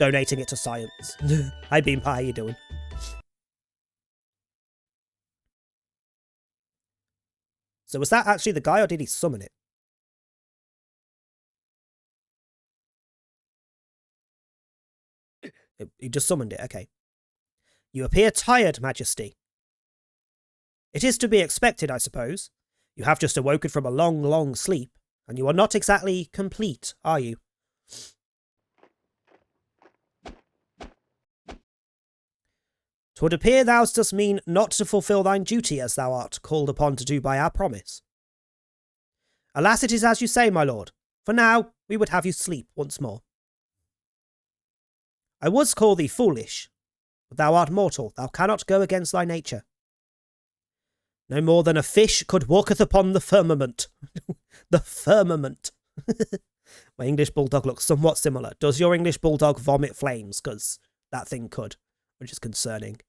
donating it to science. Hi, Bean Pie, how you doing? So was that actually the guy, or did he summon it? He just summoned it, okay. You appear tired, Majesty. It is to be expected, I suppose. You have just awoken from a long, long sleep, and you are not exactly complete, are you? 'Twould appear thou dost mean not to fulfil thine duty as thou art called upon to do by our promise. Alas, it is as you say, my lord. For now, we would have you sleep once more. I would call thee foolish, but thou art mortal, thou cannot go against thy nature. No more than a fish could walketh upon the firmament. The firmament. My English bulldog looks somewhat similar. Does your English bulldog vomit flames? Because that thing could, which is concerning.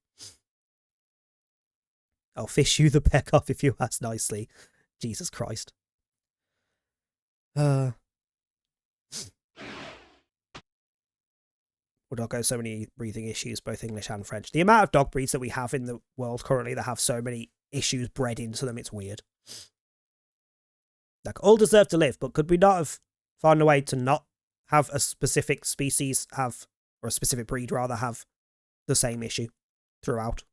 I'll fish you the peck off if you ask nicely. Jesus Christ. Would doggo so many breathing issues, both English and French. The amount of dog breeds that we have in the world currently that have so many issues bred into them, it's weird. Like, all deserve to live, but could we not have found a way to not have a specific species have, or a specific breed rather, have the same issue throughout?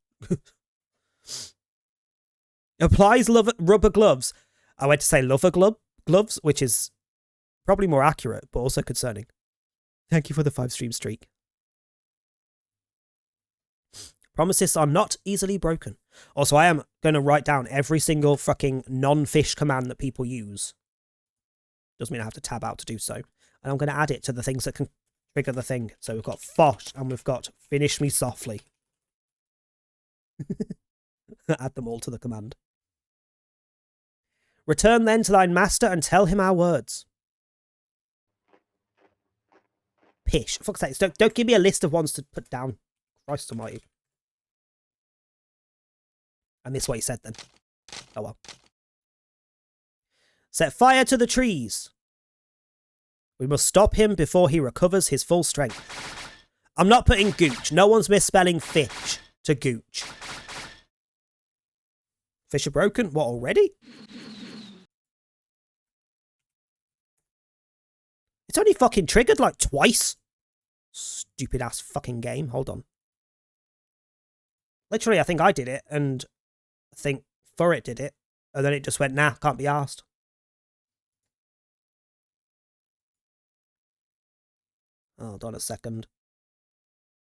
Applies rubber gloves. I went to say lover gloves, which is probably more accurate, but also concerning. Thank you for the 5-stream streak. Promises are not easily broken. Also, I am going to write down every single fucking non-fish command that people use. Doesn't mean I have to tab out to do so. And I'm going to add it to the things that can trigger the thing. So we've got fosh and we've got finish me softly. Add them all to the command. Return then to thine master and tell him our words. Pish. Fuck's sake, don't give me a list of ones to put down. Christ almighty. And this is what he said then. Oh well. Set fire to the trees. We must stop him before he recovers his full strength. I'm not putting gooch. No one's misspelling fish to gooch. Fish are broken? What, already? It's only fucking triggered like twice. Stupid ass fucking game. Hold on. Literally, I think I did it, and I think Furret did it, and then it just went, nah, can't be asked. Hold on a second.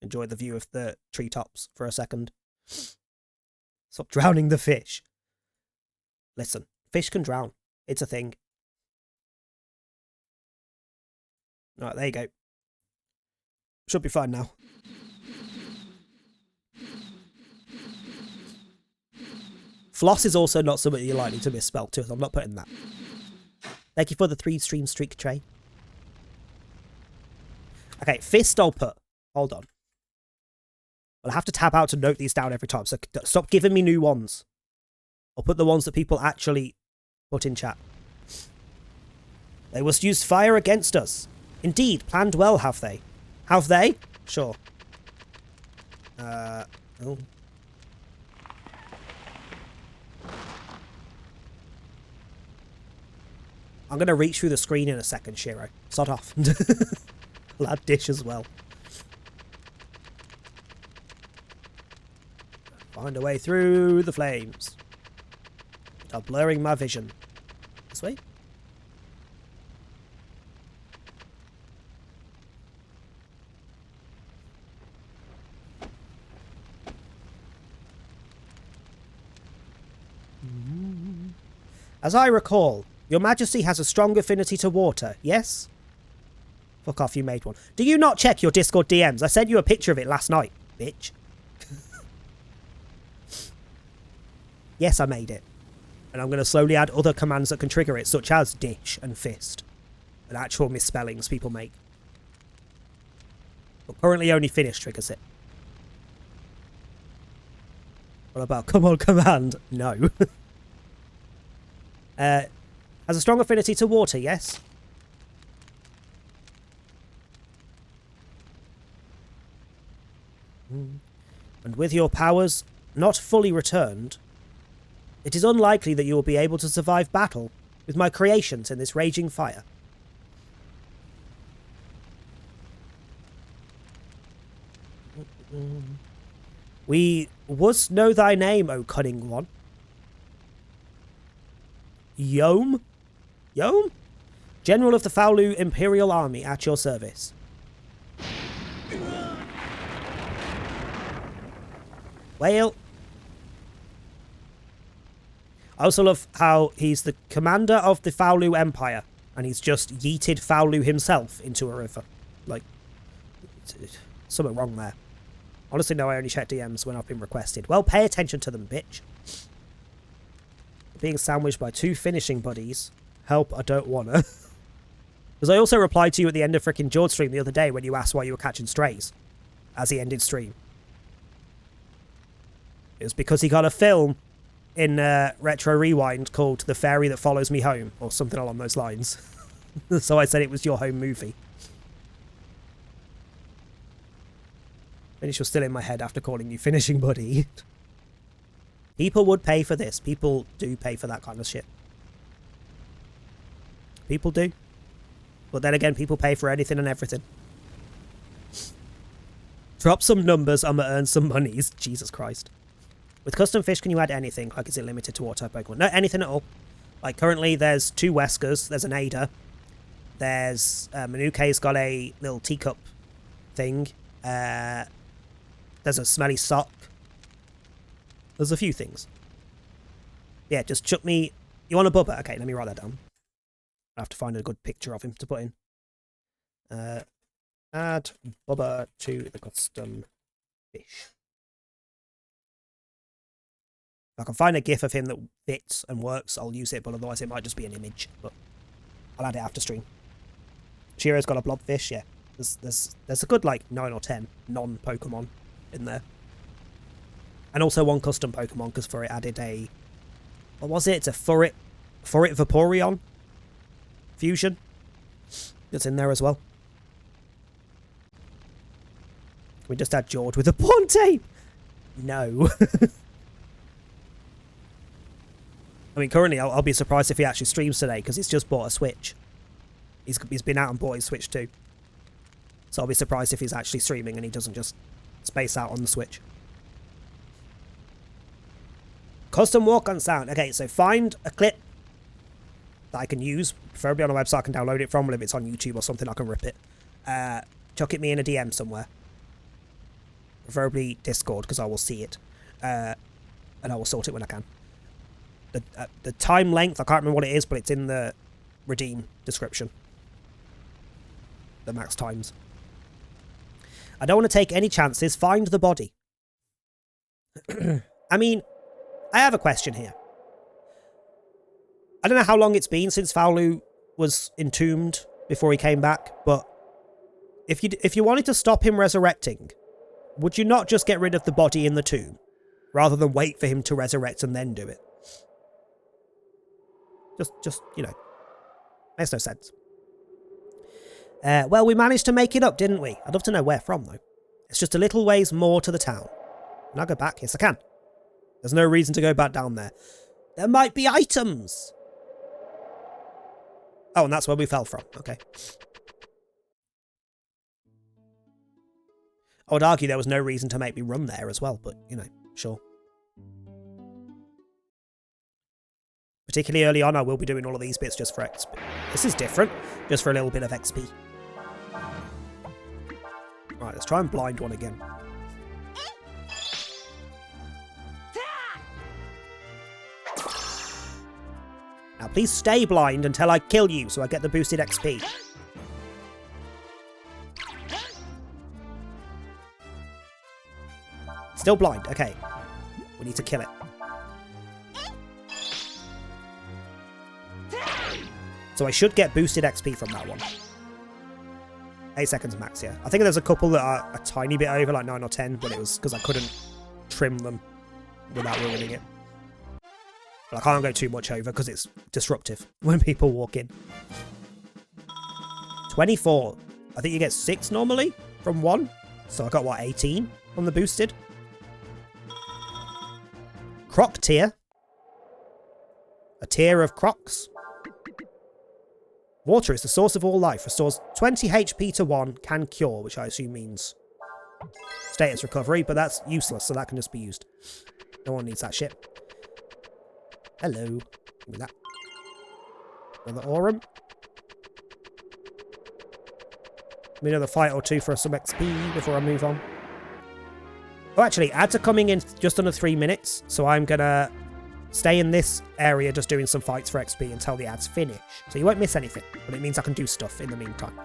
Enjoy the view of the treetops for a second. Stop drowning the fish. Listen, fish can drown. It's a thing. Alright, there you go. Should be fine now. Floss is also not something you're likely to misspell too, so I'm not putting that. Thank you for the 3-stream streak, Trey. Okay, fist I'll put. Hold on. I'll have to tab out to note these down every time, so stop giving me new ones. I'll put the ones that people actually put in chat. They must use fire against us. Indeed, planned well, have they? Have they? Sure. Oh. I'm going to reach through the screen in a second, Shiro. Sod off. I'll add dish as well. Find a way through the flames. Without blurring my vision. This way? As I recall, Your Majesty has a strong affinity to water, yes? Fuck off, you made one. Do you not check your Discord DMs? I sent you a picture of it last night, bitch. Yes, I made it. And I'm going to slowly add other commands that can trigger it, such as dish and fist. And actual misspellings people make. But currently only finish triggers it. What about come on command? No. Has a strong affinity to water, yes? And with your powers not fully returned, it is unlikely that you will be able to survive battle with my creations in this raging fire. We wouldst know thy name, O cunning one. Yom? Yom? General of the Faulu Imperial Army at your service. Well, I also love how he's the commander of the Faulu Empire, and he's just yeeted Faulu himself into a river. Like, something wrong there. Honestly, no, I only check DMs when I've been requested. Well, pay attention to them, bitch. Being sandwiched by two finishing buddies. Help, I don't wanna. Because I also replied to you at the end of frickin' George stream the other day when you asked why you were catching strays as he ended stream. It was because he got a film in Retro Rewind called The Fairy That Follows Me Home, or something along those lines. So I said it was your home movie. Finish was still in my head after calling you Finishing Buddy. People would pay for this. People do pay for that kind of shit. People do. But then again, people pay for anything and everything. Drop some numbers, I'ma earn some monies. Jesus Christ. With custom fish, can you add anything? Like, is it limited to water Pokemon? No, anything at all. Like, currently, there's 2 Weskers. There's an Ada. There's... Manuke's got a little teacup thing. There's a smelly sock. There's a few things. Yeah, just chuck me... You want a Bubba? Okay, let me write that down. I have to find a good picture of him to put in. Add Bubba to the custom fish. If I can find a GIF of him that fits and works, I'll use it, but otherwise it might just be an image. But I'll add it after stream. Shiro's got a blobfish, yeah. There's a good, like, 9 or 10 non-Pokemon in there. And also one custom Pokemon, because for it added a... What was it? It's a Furret Vaporeon fusion. That's in there as well. Can we just add George with a pawn tape? No. I mean, currently, I'll be surprised if he actually streams today, because he's just bought a Switch. He's been out and bought his Switch too. So I'll be surprised if he's actually streaming and he doesn't just space out on the Switch. Custom walk-on sound. Okay, so find a clip that I can use, preferably on a website I can download it from, or if it's on YouTube or something, I can rip it. Chuck it me in a DM somewhere. Preferably Discord, because I will see it. And I will sort it when I can. The time length, I can't remember what it is, but it's in the Redeem description. The max times. I don't want to take any chances. Find the body. I mean, I have a question here. I don't know how long it's been since Faolu was entombed before he came back, but if you wanted to stop him resurrecting, would you not just get rid of the body in the tomb, rather than wait for him to resurrect and then do it? Just, you know, makes no sense. Well, we managed to make it up, didn't we? I'd love to know where from, though. It's just a little ways more to the town. Can I go back? Yes, I can. There's no reason to go back down there. There might be items. Oh, and that's where we fell from. Okay. I would argue there was no reason to make me run there as well, but, you know, sure. Particularly early on, I will be doing all of these bits just for XP. This is different, just for a little bit of XP. Right, let's try and blind one again. Now, please stay blind until I kill you, so I get the boosted XP. Still blind, okay. We need to kill it. So I should get boosted XP from that one. 8 seconds max, yeah. I think there's a couple that are a tiny bit over, like 9 or 10, but it was because I couldn't trim them without ruining it. But I can't go too much over because it's disruptive when people walk in. 24. I think you get 6 normally from 1. So I got, what, 18 from the boosted? Croc tier. A tier of crocs. Water is the source of all life. Restores 20 HP to 1. Can cure, which I assume means status recovery, but that's useless, so that can just be used. No one needs that shit. Hello. Give me that. Another Aurum. Give me another fight or two for some XP before I move on. Oh, actually, ads are coming in just under 3 minutes, so I'm gonna stay in this area just doing some fights for XP until the ads finish. So you won't miss anything, but it means I can do stuff in the meantime.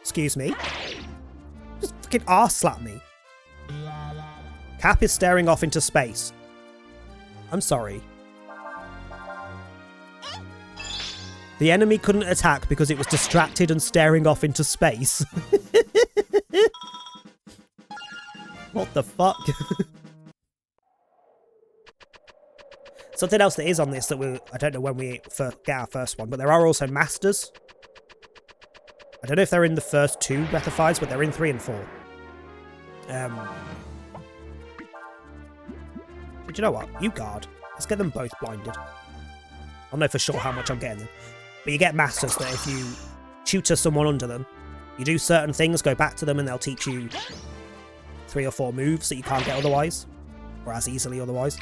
Excuse me. Just fucking arse slap me. Cap is staring off into space. I'm sorry. The enemy couldn't attack because it was distracted and staring off into space. What the fuck? Something else that is on this that I don't know when we get our first one, but there are also masters. I don't know if they're in the first 2 Breath of Fires, but they're in 3 and 4. But you know what? You guard. Let's get them both blinded. I'll know for sure how much I'm getting them. But you get masters that if you tutor someone under them, you do certain things, go back to them, and they'll teach you 3 or 4 moves that you can't get otherwise, or as easily otherwise.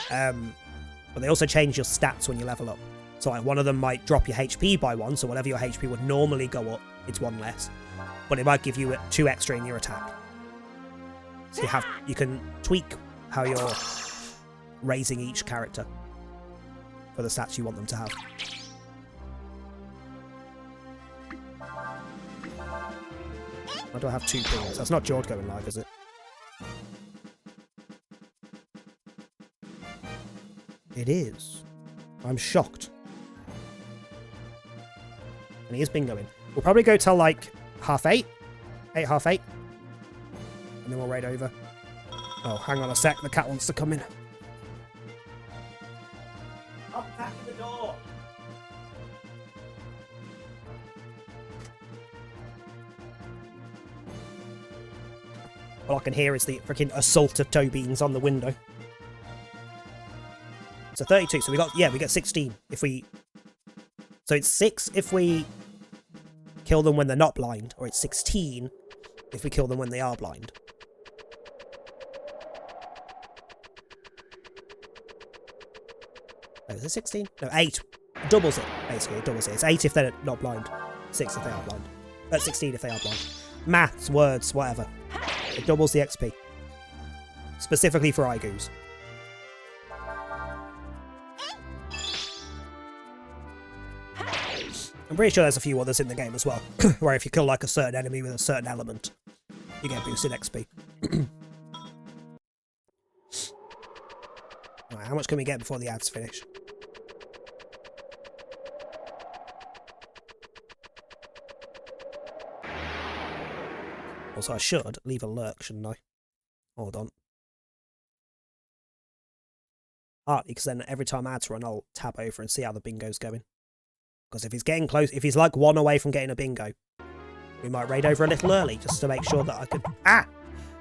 But they also change your stats when you level up. So like one of them might drop your HP by 1, so whatever your HP would normally go up, it's 1 less. But it might give you 2 extra in your attack. So you can tweak how you're raising each character for the stats you want them to have. Why do I have 2 pings? That's not Jord going live, is it? It is. I'm shocked. And he is bingoing. We'll probably go till like 8:30. 8:30. And then we'll raid over. Oh, hang on a sec. The cat wants to come in. I'm packing the door. All I can hear is the freaking assault of toe beans on the window. So 32. So we get 16 if we... So it's 6 if we kill them when they're not blind, or it's 16 if we kill them when they are blind. Oh, is it 16? No, 8. Doubles it, basically. It doubles it. It's 8 if they're not blind. 6 if they are blind. 16 if they are blind. Maths, words, whatever. It doubles the XP. Specifically for Igoos. I'm pretty sure there's a few others in the game as well, where if you kill like a certain enemy with a certain element, you get boosted XP. Right, how much can we get before the ads finish? Also, I should leave a lurk, shouldn't I? Hold on. Partly because then every time ads run, I'll tab over and see how the bingo's going. Because if he's getting close, if he's like 1 away from getting a bingo, we might raid over a little early just to make sure that I can...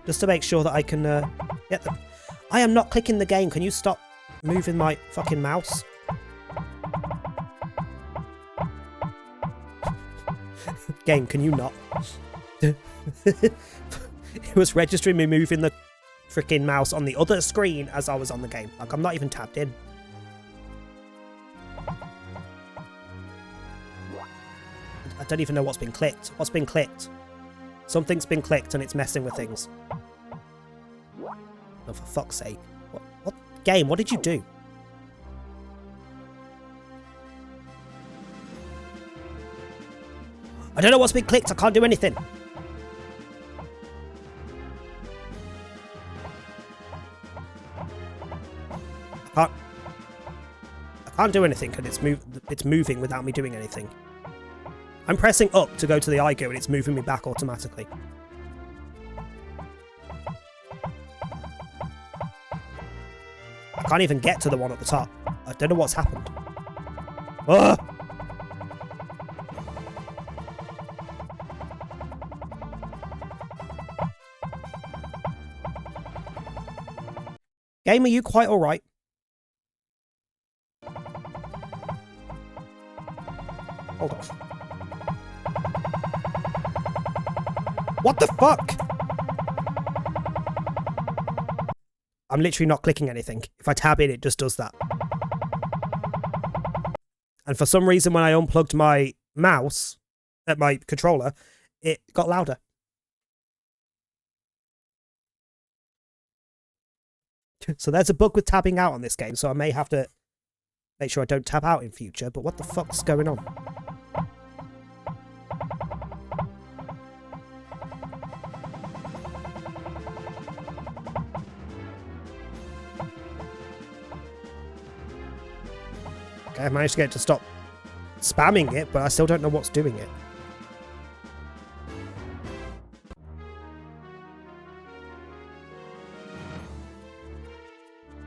Just to make sure that I can get them. I am not clicking the game. Can you stop moving my fucking mouse? Game, can you not? It was registering me moving the freaking mouse on the other screen as I was on the game. Like, I'm not even tapped in. I don't even know what's been clicked. What's been clicked? Something's been clicked and it's messing with things. Oh, for fuck's sake. What game? What did you do? I don't know what's been clicked. I can't do anything. I can't do anything and it's moving without me doing anything. I'm pressing up to go to the Igo and it's moving me back automatically. I can't even get to the one at the top. I don't know what's happened. Ugh! Game, are you quite alright? Hold on. What the fuck? I'm literally not clicking anything. If I tab in, it just does that. And for some reason, when I unplugged my mouse, my controller, it got louder. So there's a bug with tabbing out on this game, so I may have to make sure I don't tab out in future, but what the fuck's going on? Okay, I managed to get it to stop spamming it, but I still don't know what's doing it.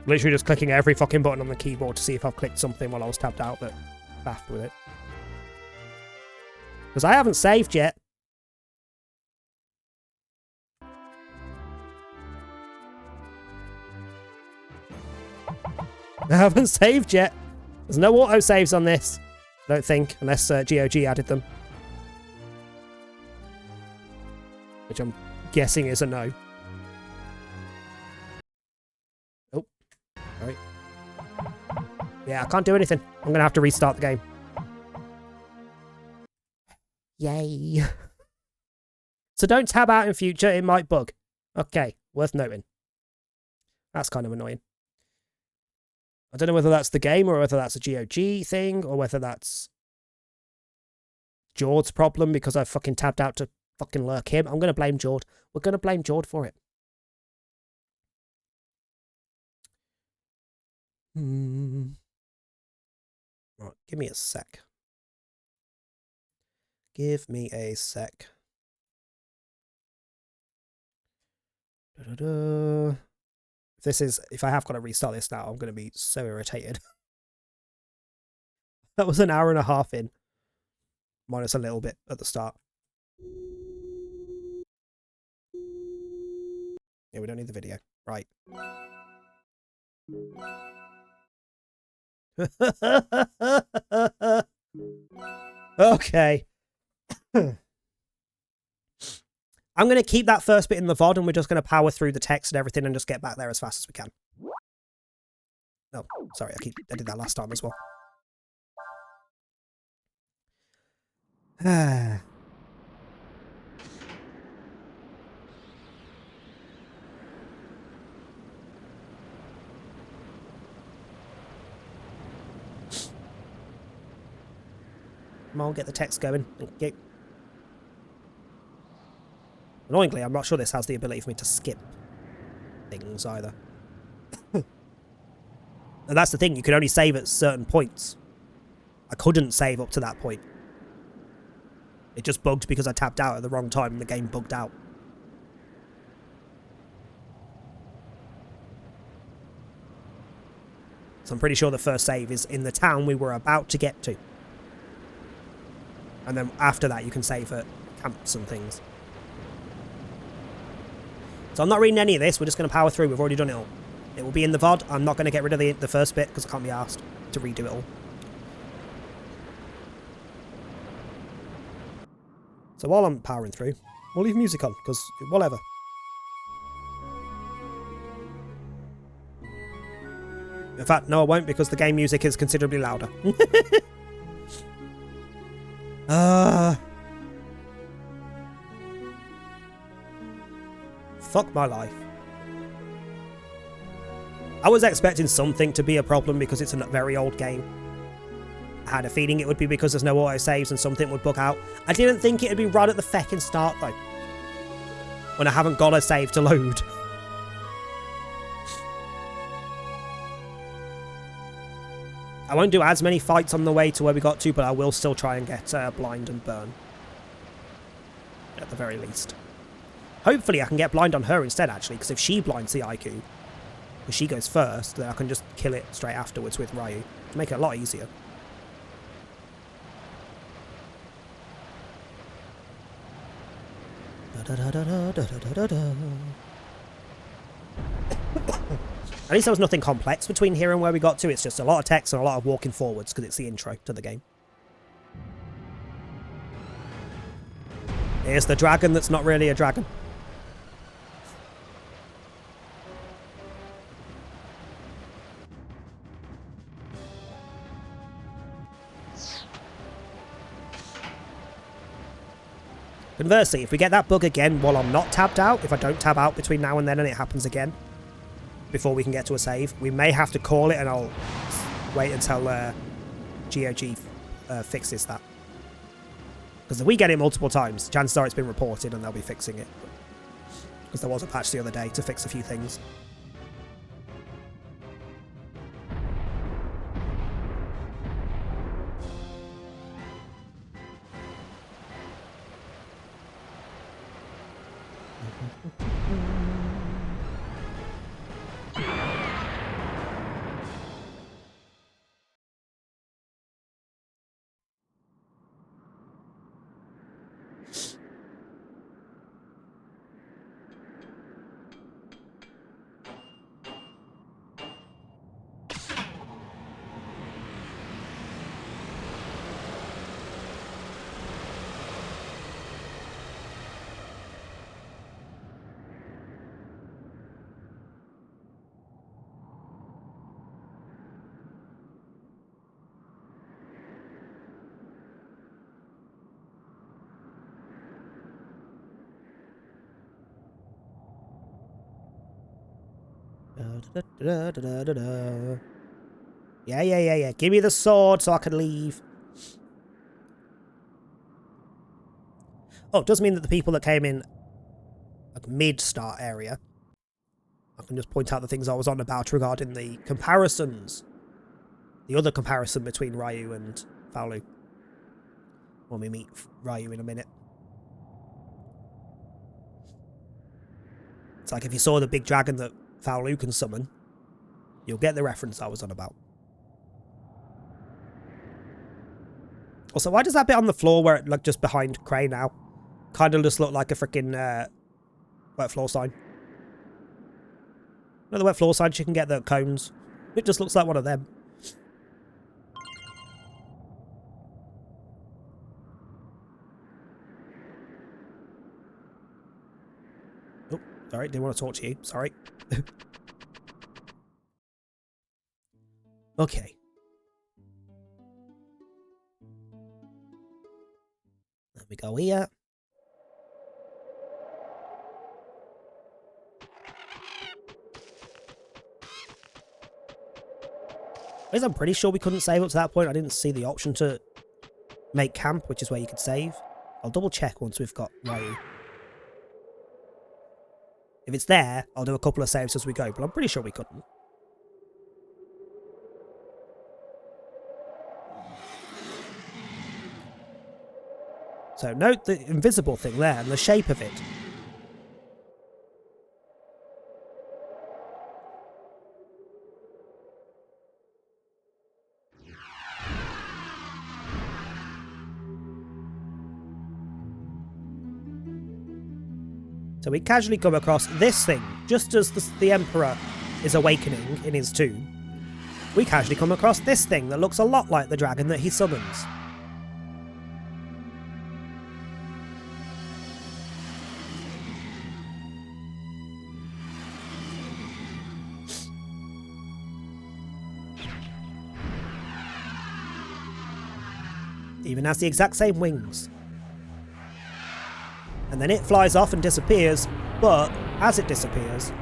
Literally just clicking every fucking button on the keyboard to see if I've clicked something while I was tapped out, but faffed with it. Because I haven't saved yet. I haven't saved yet. There's no autosaves on this. I don't think, unless GOG added them. Which I'm guessing is a no. Oh. Alright. Yeah, I can't do anything. I'm going to have to restart the game. Yay. So don't tab out in future, it might bug. Okay, worth noting. That's kind of annoying. I don't know whether that's the game or whether that's a GOG thing or whether that's Jord's problem because I fucking tabbed out to fucking lurk him. I'm going to blame Jord. We're going to blame Jord for it. Right, give me a sec. Give me a sec. Da-da-da. If I have got to restart this now, I'm going to be so irritated. That was an hour and a half in. Minus a little bit at the start. Yeah, we don't need the video. Right. Okay. I'm going to keep that first bit in the VOD and we're just going to power through the text and everything and just get back there as fast as we can. Oh, sorry, I did that last time as well. Come on, get the text going. Thank you. Annoyingly, I'm not sure this has the ability for me to skip things either. And that's the thing, you can only save at certain points. I couldn't save up to that point. It just bugged because I tapped out at the wrong time and the game bugged out. So I'm pretty sure the first save is in the town we were about to get to. And then after that you can save at camps and things. So I'm not reading any of this, we're just going to power through, we've already done it all. It will be in the VOD, I'm not going to get rid of the first bit because I can't be asked to redo it all. So while I'm powering through, we'll leave music on, because whatever. In fact, no I won't, because the game music is considerably louder. Fuck my life. I was expecting something to be a problem because it's a very old game. I had a feeling it would be because there's no autosaves and something would bug out. I didn't think it would be right at the feckin' start though. When I haven't got a save to load. I won't do as many fights on the way to where we got to, but I will still try and get blind and burn. At the very least. Hopefully I can get blind on her instead, actually, because if she blinds the Aiku, because she goes first, then I can just kill it straight afterwards with Ryu to make it a lot easier. At least there was nothing complex between here and where we got to. It's just a lot of text and a lot of walking forwards because it's the intro to the game. Here's the dragon that's not really a dragon. Conversely, if we get that bug again while I'm not tabbed out, if I don't tab out between now and then and it happens again, before we can get to a save, we may have to call it and I'll wait until GOG fixes that. Because if we get it multiple times, chances are it's been reported and they'll be fixing it. Because there was a patch the other day to fix a few things. Yeah. Give me the sword so I can leave. Oh, it does mean that the people that came in like mid-start area, I can just point out the things I was on about regarding the comparisons. The other comparison between Ryu and Faolu. When we meet Ryu in a minute. It's like if you saw the big dragon that Faolu can summon, you'll get the reference I was on about. Also, why does that bit on the floor where it, like, just behind Cray now kind of just look like a freaking wet floor sign? You know the wet floor signs you can get the cones? It just looks like one of them. Oh, sorry, didn't want to talk to you. Sorry. Okay. Let me go here. Because I'm pretty sure we couldn't save up to that point. I didn't see the option to make camp, which is where you could save. I'll double check once we've got Ryu. If it's there, I'll do a couple of saves as we go, but I'm pretty sure we couldn't. So note the invisible thing there and the shape of it. So we casually come across this thing, just as the Emperor is awakening in his tomb. We casually come across this thing that looks a lot like the dragon that he summons. Even has the exact same wings. And then it flies off and disappears, but as it disappears,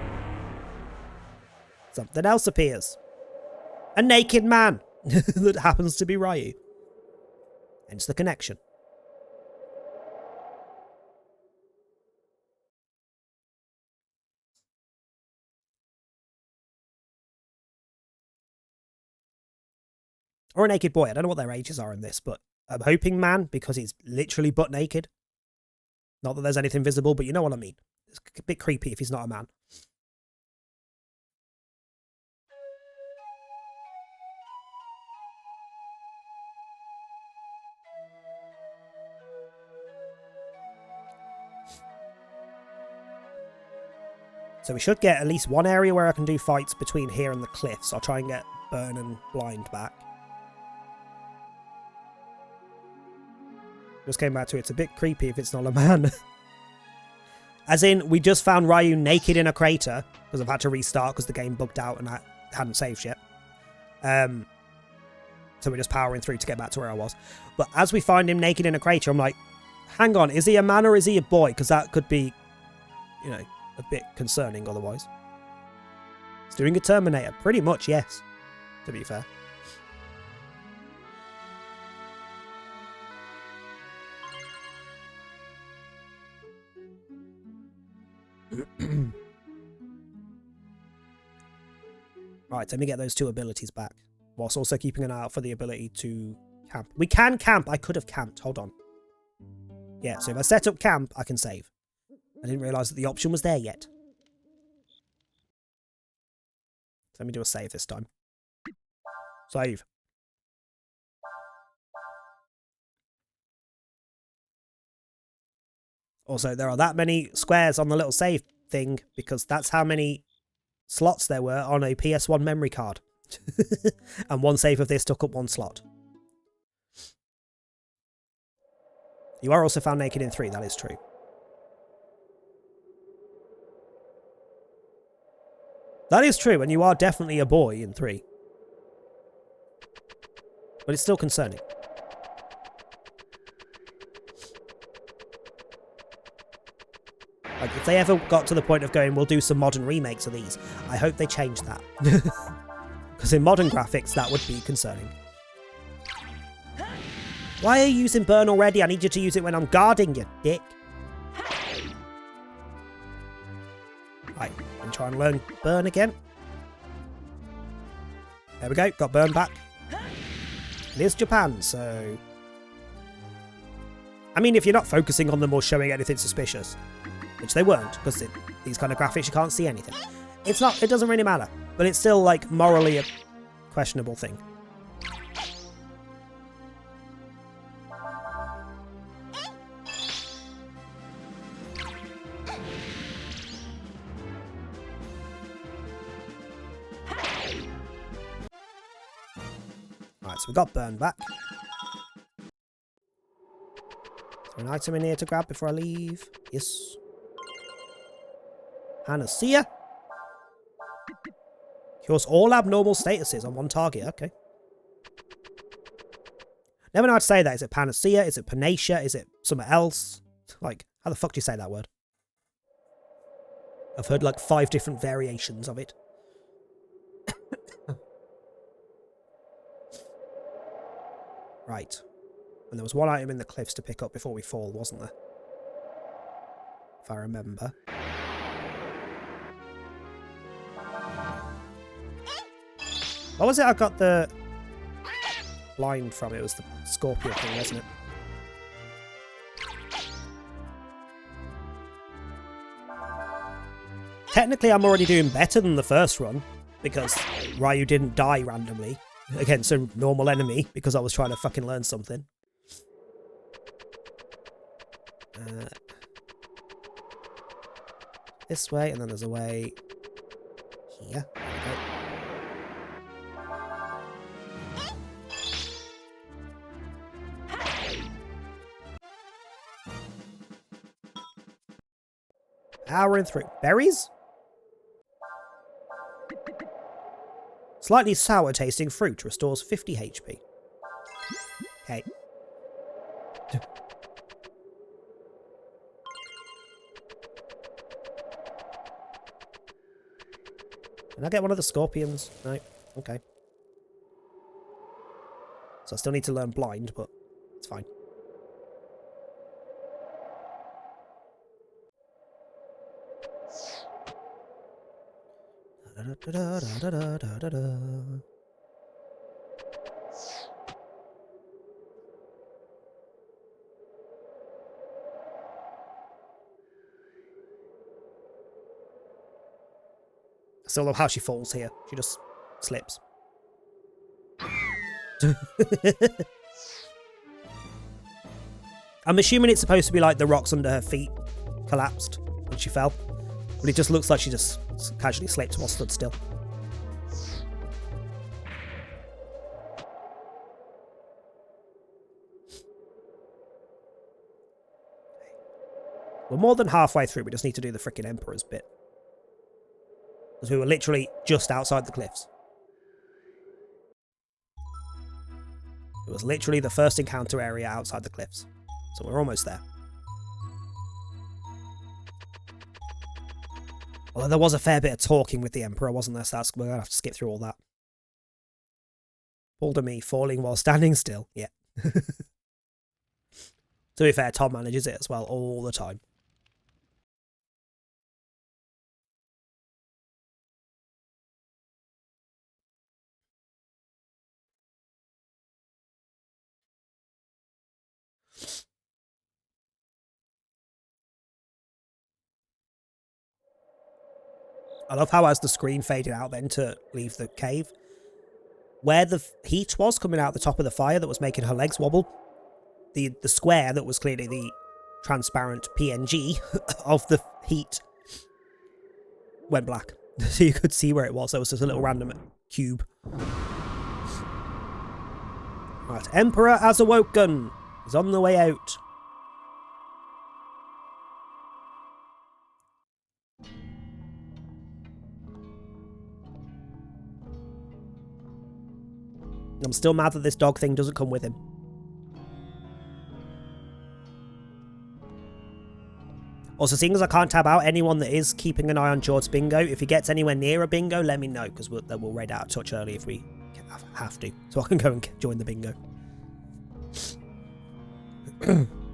something else appears. A naked man that happens to be Ryu. Hence the connection. Or a naked boy. I don't know what their ages are in this, but I'm hoping man because he's literally butt naked. Not that there's anything visible, but you know what I mean. It's a bit creepy if he's not a man. So we should get at least one area where I can do fights between here and the cliffs. I'll try and get Burn and Blind back. Just came back to it. It's a bit creepy if it's not a man. As in, we just found Ryu naked in a crater because I've had to restart because the game bugged out and I hadn't saved yet. So we're just powering through to get back to where I was. But as we find him naked in a crater, I'm like, hang on, is he a man or is he a boy? Because that could be, you know, a bit concerning otherwise. He's doing a Terminator. Pretty much, yes, to be fair. Right, let me get those two abilities back. Whilst also keeping an eye out for the ability to camp. We can camp. I could have camped. Hold on. Yeah, so if I set up camp, I can save. I didn't realise that the option was there yet. Let me do a save this time. Save. Also, there are that many squares on the little save thing because that's how many slots there were on a PS1 memory card. And one save of this took up one slot. You are also found naked in 3, that is true. That is true, and you are definitely a boy in 3. But it's still concerning. Like, if they ever got to the point of going, we'll do some modern remakes of these, I hope they change that. Because in modern graphics, that would be concerning. Why are you using burn already? I need you to use it when I'm guarding you, dick. Right, and try and learn burn again. There we go, got burn back. It is Japan, so... I mean, if you're not focusing on them or showing anything suspicious, which they weren't, because these kind of graphics, you can't see anything. It doesn't really matter, but it's still, like, morally a questionable thing. Right, so we got burn back. Is there an item in here to grab before I leave? Yes. Panacea. Cures all abnormal statuses on one target. Okay. Never know how to say that. Is it Panacea? Is it Panacea? Is it something else? Like, how the fuck do you say that word? I've heard like 5 different variations of it. Right. And there was one item in the cliffs to pick up before we fall, wasn't there? If I remember. What was it I got the blind from? It was the scorpion thing, wasn't it? Technically, I'm already doing better than the first run, because Ryu didn't die randomly against a normal enemy, because I was trying to fucking learn something. This way, and then there's a way here. There we go. Powering through. Berries? Slightly sour tasting fruit restores 50 HP. Okay. Can I get one of the scorpions? No. Okay. So I still need to learn blind, but it's fine. I still love how she falls here. She just slips. I'm assuming it's supposed to be like the rocks under her feet collapsed when she fell. But it just looks like she just casually slipped while stood still. We're more than halfway through. We just need to do the frickin' Emperor's bit. Because we were literally just outside the cliffs. It was literally the first encounter area outside the cliffs. So we're almost there. Although there was a fair bit of talking with the Emperor, wasn't there? So we're going to have to skip through all that. Pulled me falling while standing still. Yeah. To be fair, Tom manages it as well all the time. I love how as the screen faded out then to leave the cave, where the heat was coming out the top of the fire that was making her legs wobble, the square that was clearly the transparent PNG of the heat went black. So you could see where it was. There was just a little random cube. Right, Emperor has awoken. He's on the way out. I'm still mad that this dog thing doesn't come with him. Also, seeing as I can't tab out anyone that is keeping an eye on George's bingo, if he gets anywhere near a bingo, let me know, because we'll raid out a touch early if we have to, so I can go and join the bingo.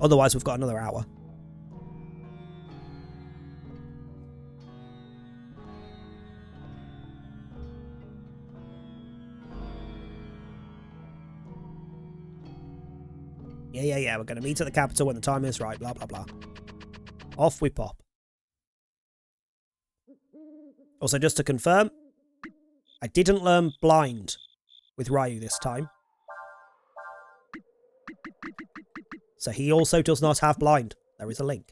Otherwise, we've got another hour. Yeah, we're going to meet at the capital when the time is right, blah, blah, blah. Off we pop. Also, just to confirm, I didn't learn blind with Ryu this time. So he also does not have blind. There is a link.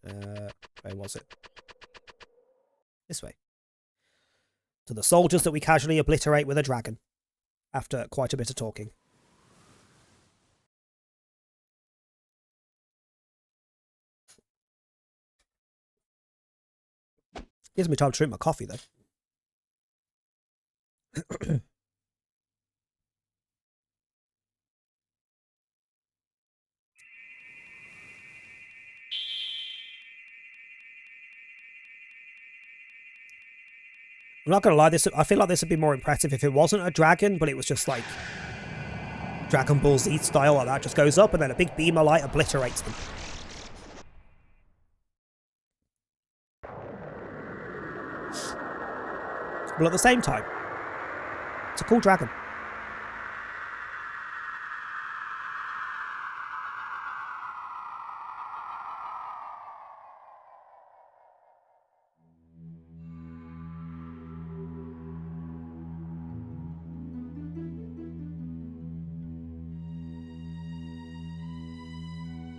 Where was it? This way. To the soldiers that we casually obliterate with a dragon. After quite a bit of talking. Gives me time to drink my coffee, though. I'm not going to lie, I feel like this would be more impressive if it wasn't a dragon, but it was just like Dragon Ball Z style like that. Just goes up and then a big beam of light obliterates them. But at the same time, it's a cool dragon.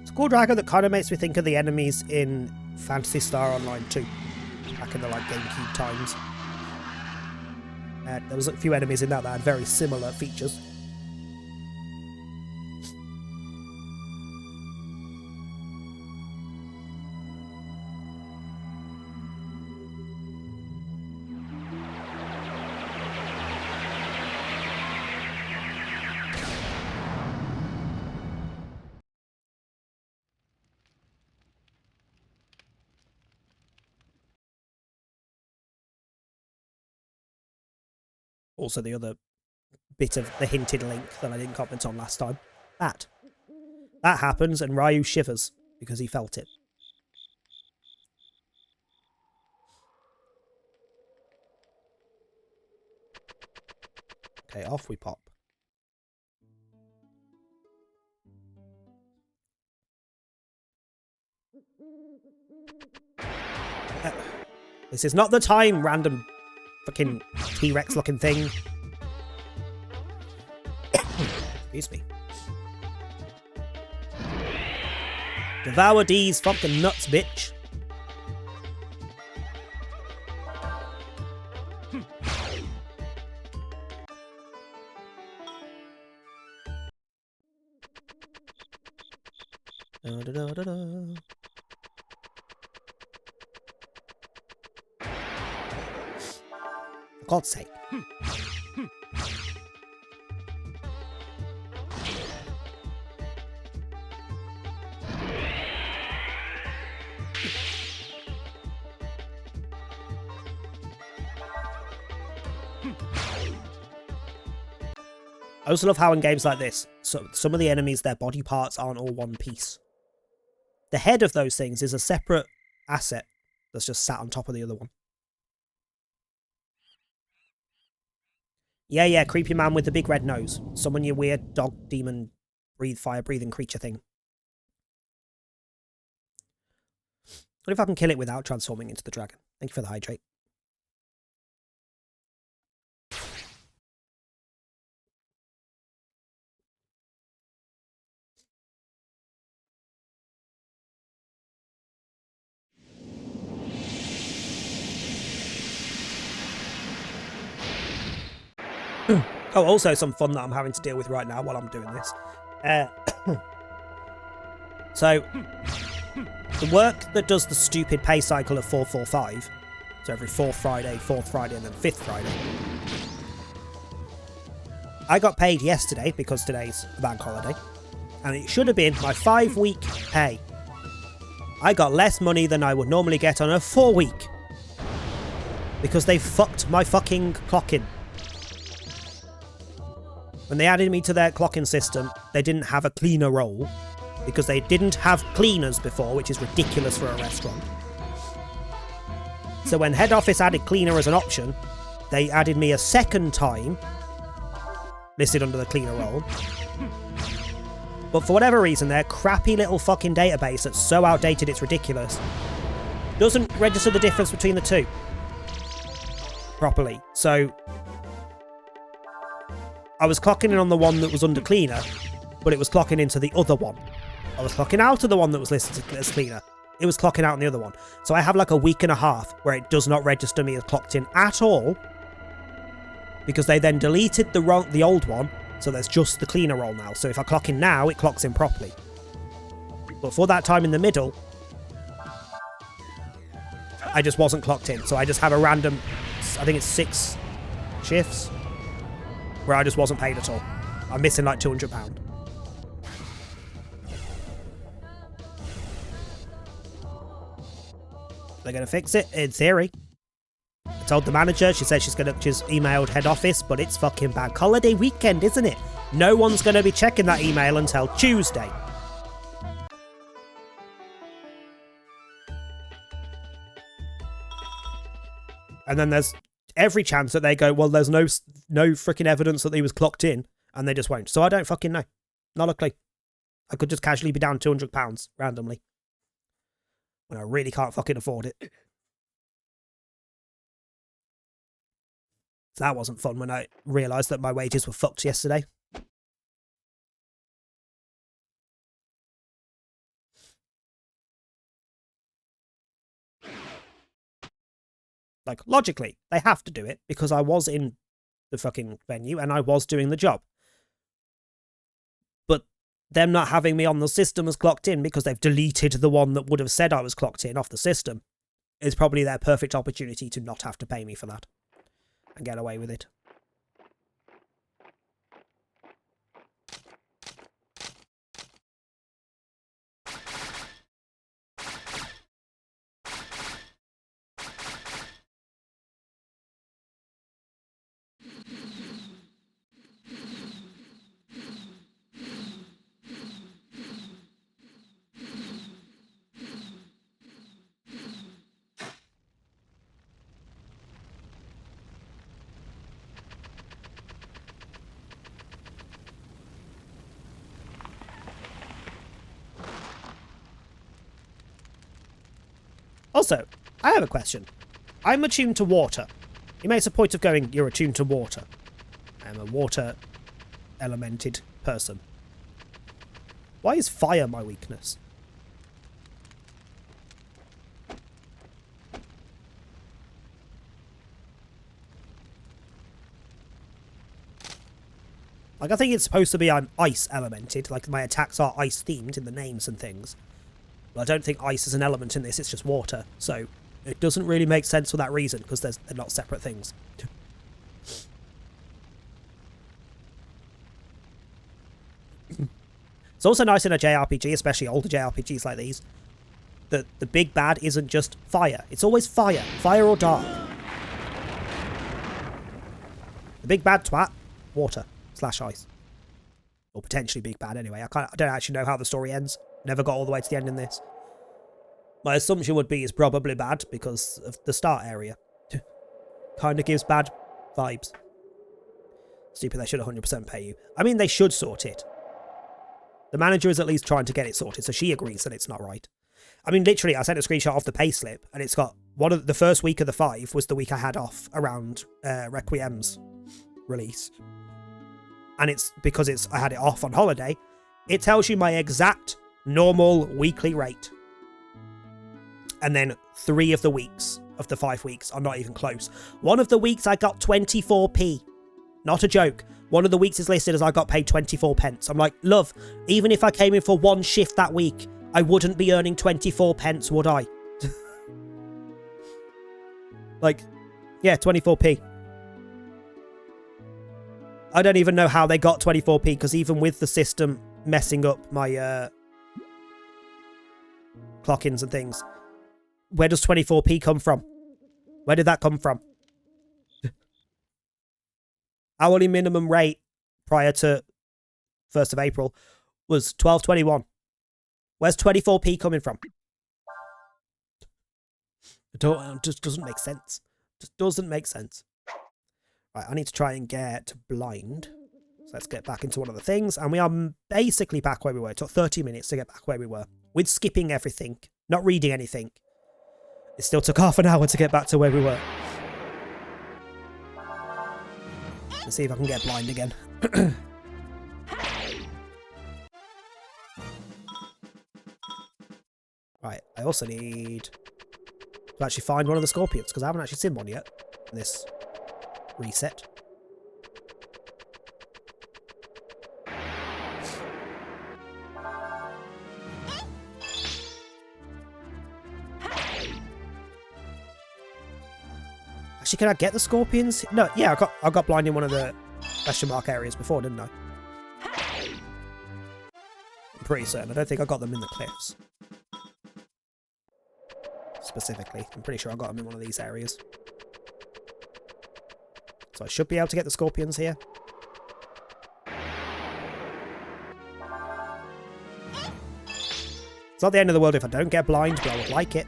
It's a cool dragon that kind of makes me think of the enemies in Phantasy Star Online 2, back in the like GameCube times. There was a few enemies in that had very similar features. Also, the other bit of the hinted link that I didn't comment on last time. That happens and Ryu shivers because he felt it. Okay, off we pop. This is not the time, random fucking T-Rex looking thing. Excuse me. Devour these fucking nuts, bitch. Da, da, da, da, da. For God's sake. I also love how in games like this, so some of the enemies, their body parts aren't all one piece. The head of those things is a separate asset that's just sat on top of the other one. Yeah, creepy man with the big red nose. Summon your weird dog demon fire breathing creature thing. What if I can kill it without transforming into the dragon? Thank you for the hydrate. Oh, also some fun that I'm having to deal with right now while I'm doing this. So, the work that does the stupid pay cycle of 445, so every 4th Friday, and then 5th Friday, I got paid yesterday because today's a bank holiday, and it should have been my 5-week pay. I got less money than I would normally get on a 4-week because they fucked my fucking clocking. When they added me to their clocking system, they didn't have a cleaner role because they didn't have cleaners before, which is ridiculous for a restaurant. So when head office added cleaner as an option, they added me a second time, listed under the cleaner role. But for whatever reason, their crappy little fucking database that's so outdated it's ridiculous doesn't register the difference between the two properly. So I was clocking in on the one that was under cleaner, but it was clocking into the other one. I was clocking out of the one that was listed as cleaner. It was clocking out on the other one. So I have like a week and a half where it does not register me as clocked in at all, because they then deleted the old one, so there's just the cleaner role now. So if I clock in now, it clocks in properly. But for that time in the middle, I just wasn't clocked in. So I just have a random, I think it's 6 shifts, where I just wasn't paid at all. I'm missing like £200. They're going to fix it, in theory. I told the manager, she said she's emailed head office, but it's fucking bank holiday weekend, isn't it? No one's going to be checking that email until Tuesday. And then there's every chance that they go, well, there's no freaking evidence that he was clocked in, and they just won't. So I don't fucking know. Not a clue. I could just casually be down £200 randomly when I really can't fucking afford it. So that wasn't fun when I realised that my wages were fucked yesterday. Like, logically, they have to do it because I was in the fucking venue and I was doing the job. But them not having me on the system as clocked in because they've deleted the one that would have said I was clocked in off the system is probably their perfect opportunity to not have to pay me for that and get away with it. Also, I have a question. I'm attuned to water. He makes a point of going, you're attuned to water. I'm a water elemented person. Why is fire my weakness? Like, I think it's supposed to be I'm ice elemented, like my attacks are ice themed in the names and things. But I don't think ice is an element in this, it's just water. So it doesn't really make sense for that reason, because they're not separate things. It's also nice in a JRPG, especially older JRPGs like these, that the big bad isn't just fire. It's always fire. Fire or dark. The big bad twat, water / ice. Or potentially big bad anyway. I don't actually know how the story ends. Never got all the way to the end in this. My assumption would be it's probably bad because of the start area. Kind of gives bad vibes. Stupid, they should 100% pay you. I mean, they should sort it. The manager is at least trying to get it sorted, so she agrees that it's not right. I mean, literally, I sent a screenshot of the payslip, and it's got the first week of the 5 was the week I had off around Requiem's release. And it's because I had it off on holiday. It tells you my exact normal weekly rate. And then 3 of the weeks of the 5 weeks are not even close. One of the weeks I got 24p. Not a joke. One of the weeks is listed as I got paid 24 pence. I'm like, love, even if I came in for 1 shift that week, I wouldn't be earning 24 pence, would I? Like, yeah, 24p. I don't even know how they got 24p, because even with the system messing up my clock-ins and things, where does 24p come from? Where did that come from? Hourly minimum rate prior to 1st of April was 12.21. Where's 24p coming from? It just doesn't make sense. Just doesn't make sense. Right, I need to try and get blind. So let's get back into one of the things. And we are basically back where we were. It took 30 minutes to get back where we were. With skipping everything. Not reading anything. It still took half an hour to get back to where we were. Let's see if I can get blind again. Right, I also need to actually find one of the scorpions, because I haven't actually seen one yet in this reset. Actually, can I get the scorpions? No, yeah, I got blind in one of the question mark areas before, didn't I? I'm pretty certain. I don't think I got them in the cliffs. Specifically. I'm pretty sure I got them in one of these areas. So I should be able to get the scorpions here. It's not the end of the world if I don't get blind, but I would like it.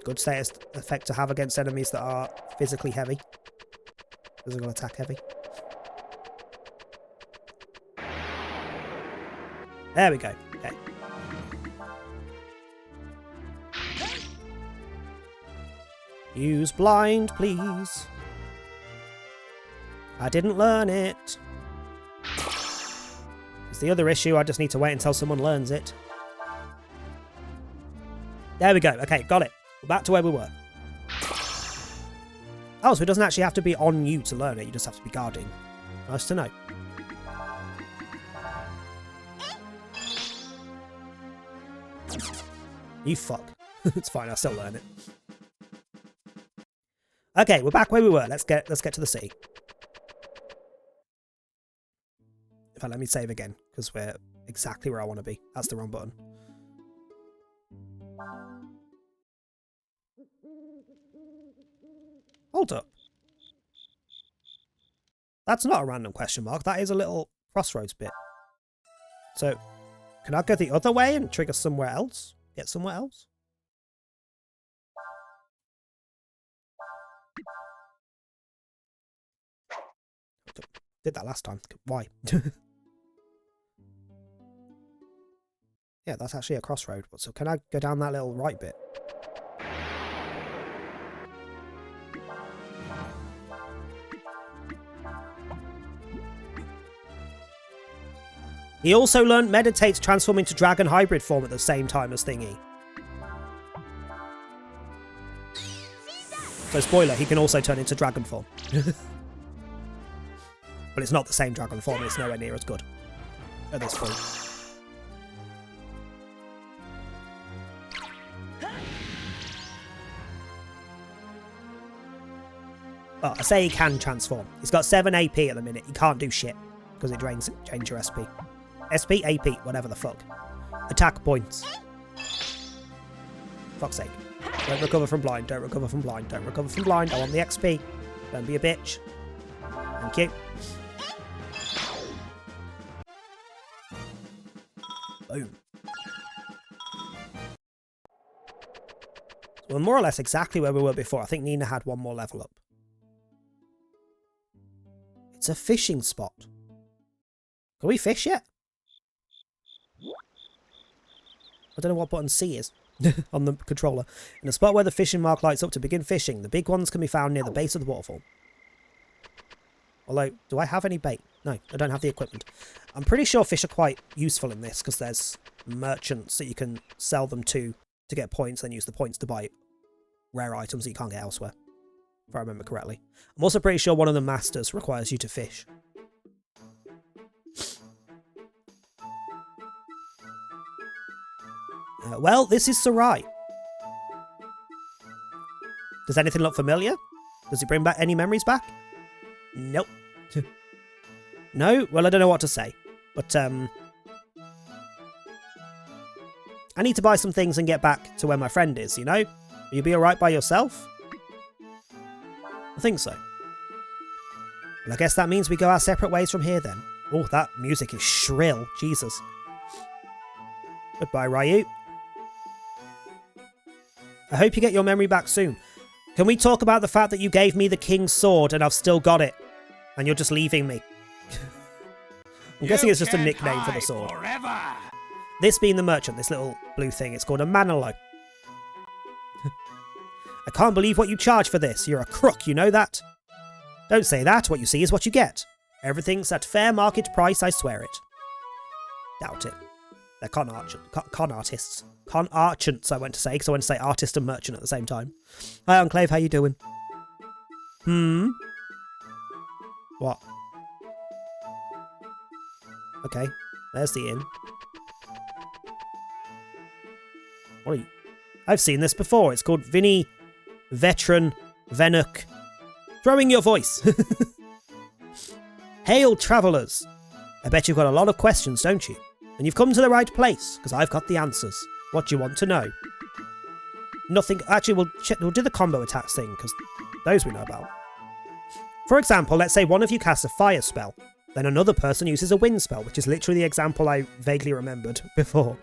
Good status effect to have against enemies that are physically heavy. Physical attack heavy. There we go. Okay. Use blind, please. I didn't learn it. It's the other issue. I just need to wait until someone learns it. There we go. Okay, got it. We're back to where we were. Oh, so it doesn't actually have to be on you to learn it. You just have to be guarding. Nice to know. You fuck. It's fine. I'll still learn it. Okay, we're back where we were. Let's get to the sea. In fact, let me save again, because we're exactly where I want to be. That's the wrong button. Hold up. That's not a random question mark. That is a little crossroads bit. So, can I go the other way and trigger somewhere else? Get somewhere else? Did that last time. Why? Yeah, that's actually a crossroad. So can I go down that little right bit? He also learned Meditate to transform into dragon hybrid form at the same time as Thingy. So spoiler, he can also turn into dragon form. But it's not the same dragon form, it's nowhere near as good at this point. Well, I say he can transform. He's got 7 AP at the minute. He can't do shit because it drains your SP. SP, AP, whatever the fuck. Attack points. Fuck's sake. Don't recover from blind, don't recover from blind, don't recover from blind. I want the XP. Don't be a bitch. Thank you. Boom. So we're more or less exactly where we were before. I think Nina had one more level up. It's a fishing spot. Can we fish yet? I don't know what button C is on the controller. In a spot where the fishing mark lights up to begin fishing, the big ones can be found near the base of the waterfall. Although, do I have any bait? No, I don't have the equipment. I'm pretty sure fish are quite useful in this because there's merchants that you can sell them to get points, then use the points to buy rare items that you can't get elsewhere, if I remember correctly. I'm also pretty sure one of the masters requires you to fish. Well, this is Sarai. Does anything look familiar? Does it bring back any memories back? Nope. No? Well, I don't know what to say. But, I need to buy some things and get back to where my friend is, you know? Will you be alright by yourself? I think so. Well, I guess that means we go our separate ways from here then. Oh, that music is shrill. Jesus. Goodbye, Ryu. I hope you get your memory back soon. Can we talk about the fact that you gave me the king's sword and I've still got it? And you're just leaving me. I'm guessing it's just a nickname for the sword. Forever. This being the merchant, this little blue thing, it's called a Manolo. I can't believe what you charge for this. You're a crook, you know that? Don't say that. What you see is what you get. Everything's at fair market price, I swear it. Doubt it. They're con artists. Con archants, I went to say, because I went to say artist and merchant at the same time. Hi, Enclave, how you doing? What? Okay, there's the inn. What are you? I've seen this before. It's called Vinny Veteran Venuk. Throwing your voice. Hail, travellers. I bet you've got a lot of questions, don't you? And you've come to the right place, because I've got the answers. What do you want to know? Nothing. Actually, we'll do the combo attacks thing, because those we know about. For example, let's say one of you casts a fire spell. Then another person uses a wind spell, which is literally the example I vaguely remembered before.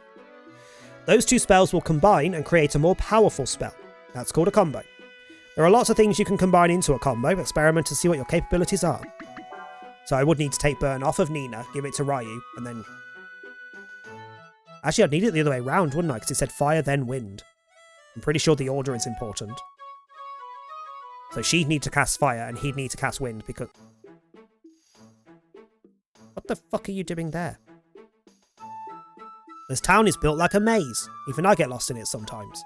Those two spells will combine and create a more powerful spell. That's called a combo. There are lots of things you can combine into a combo. Experiment to see what your capabilities are. So I would need to take Burn off of Nina, give it to Ryu, and then... Actually, I'd need it the other way around, wouldn't I? Because it said fire, then wind. I'm pretty sure the order is important. So she'd need to cast fire, and he'd need to cast wind, because... What the fuck are you doing there? This town is built like a maze. Even I get lost in it sometimes.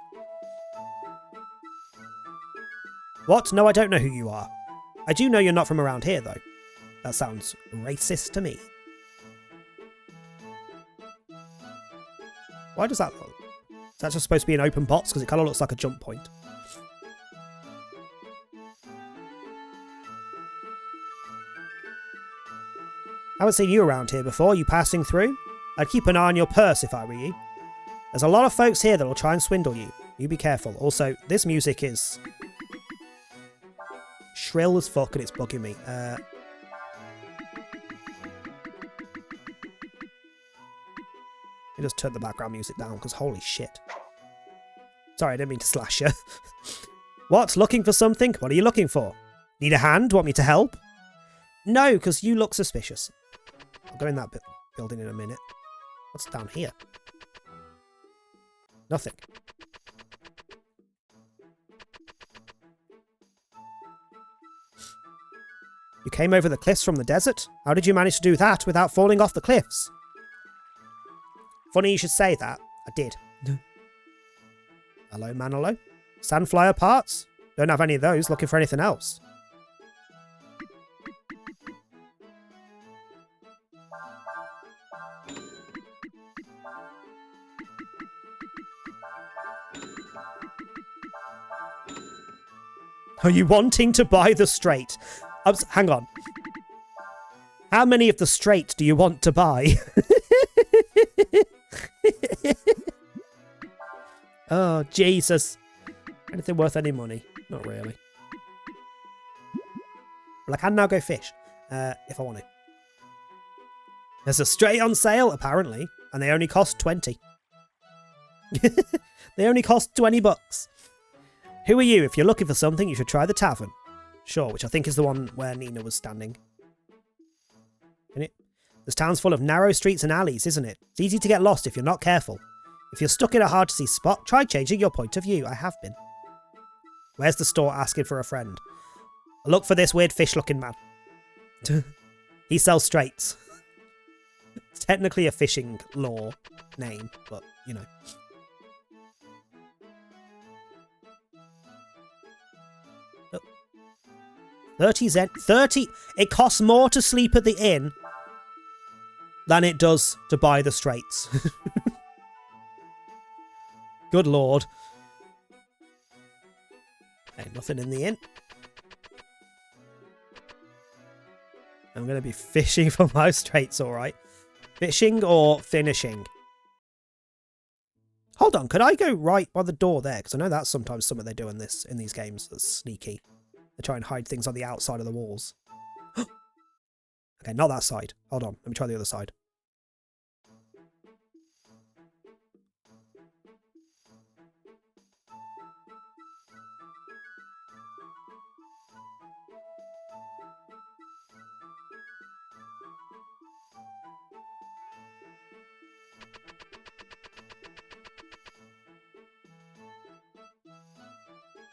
What? No, I don't know who you are. I do know you're not from around here, though. That sounds racist to me. Why does that look? Is that just supposed to be an open box? Because it kind of looks like a jump point. I haven't seen you around here before. You passing through? I'd keep an eye on your purse if I were you. There's a lot of folks here that will try and swindle you. You be careful. Also, this music is shrill as fuck and it's bugging me. Let me just turn the background music down because holy shit. Sorry, I didn't mean to slash you. What? Looking for something? What are you looking for? Need a hand? Want me to help? No, because you look suspicious. I'll go in that building in a minute. What's down here? Nothing. You came over the cliffs from the desert? How did you manage to do that without falling off the cliffs? Funny you should say that. I did. Hello, Manolo. Sandflyer parts? Don't have any of those. Looking for anything else. Are you wanting to buy the straight? Hang on. How many of the straight do you want to buy? Oh, Jesus. Anything worth any money? Not really. Well, I can now go fish, if I want to. There's a straight on sale, apparently, and they only cost 20. They only cost 20 bucks. Who are you? If you're looking for something, you should try the tavern. Sure, which I think is the one where Nina was standing. This town's full of narrow streets and alleys, isn't it? It's easy to get lost if you're not careful. If you're stuck in a hard-to-see spot, try changing your point of view. I have been. Where's the store asking for a friend? Look for this weird fish-looking man. He sells straights. It's technically a fishing lore name, but, you know. Oh. 30 Zen. 30. It costs more to sleep at the inn than it does to buy the straights. Good lord. Okay, nothing in the inn. I'm going to be fishing for my straights, alright. Fishing or finishing? Hold on, could I go right by the door there? Because I know that's sometimes something they do in these games that's sneaky. They try and hide things on the outside of the walls. Okay, not that side. Hold on, let me try the other side.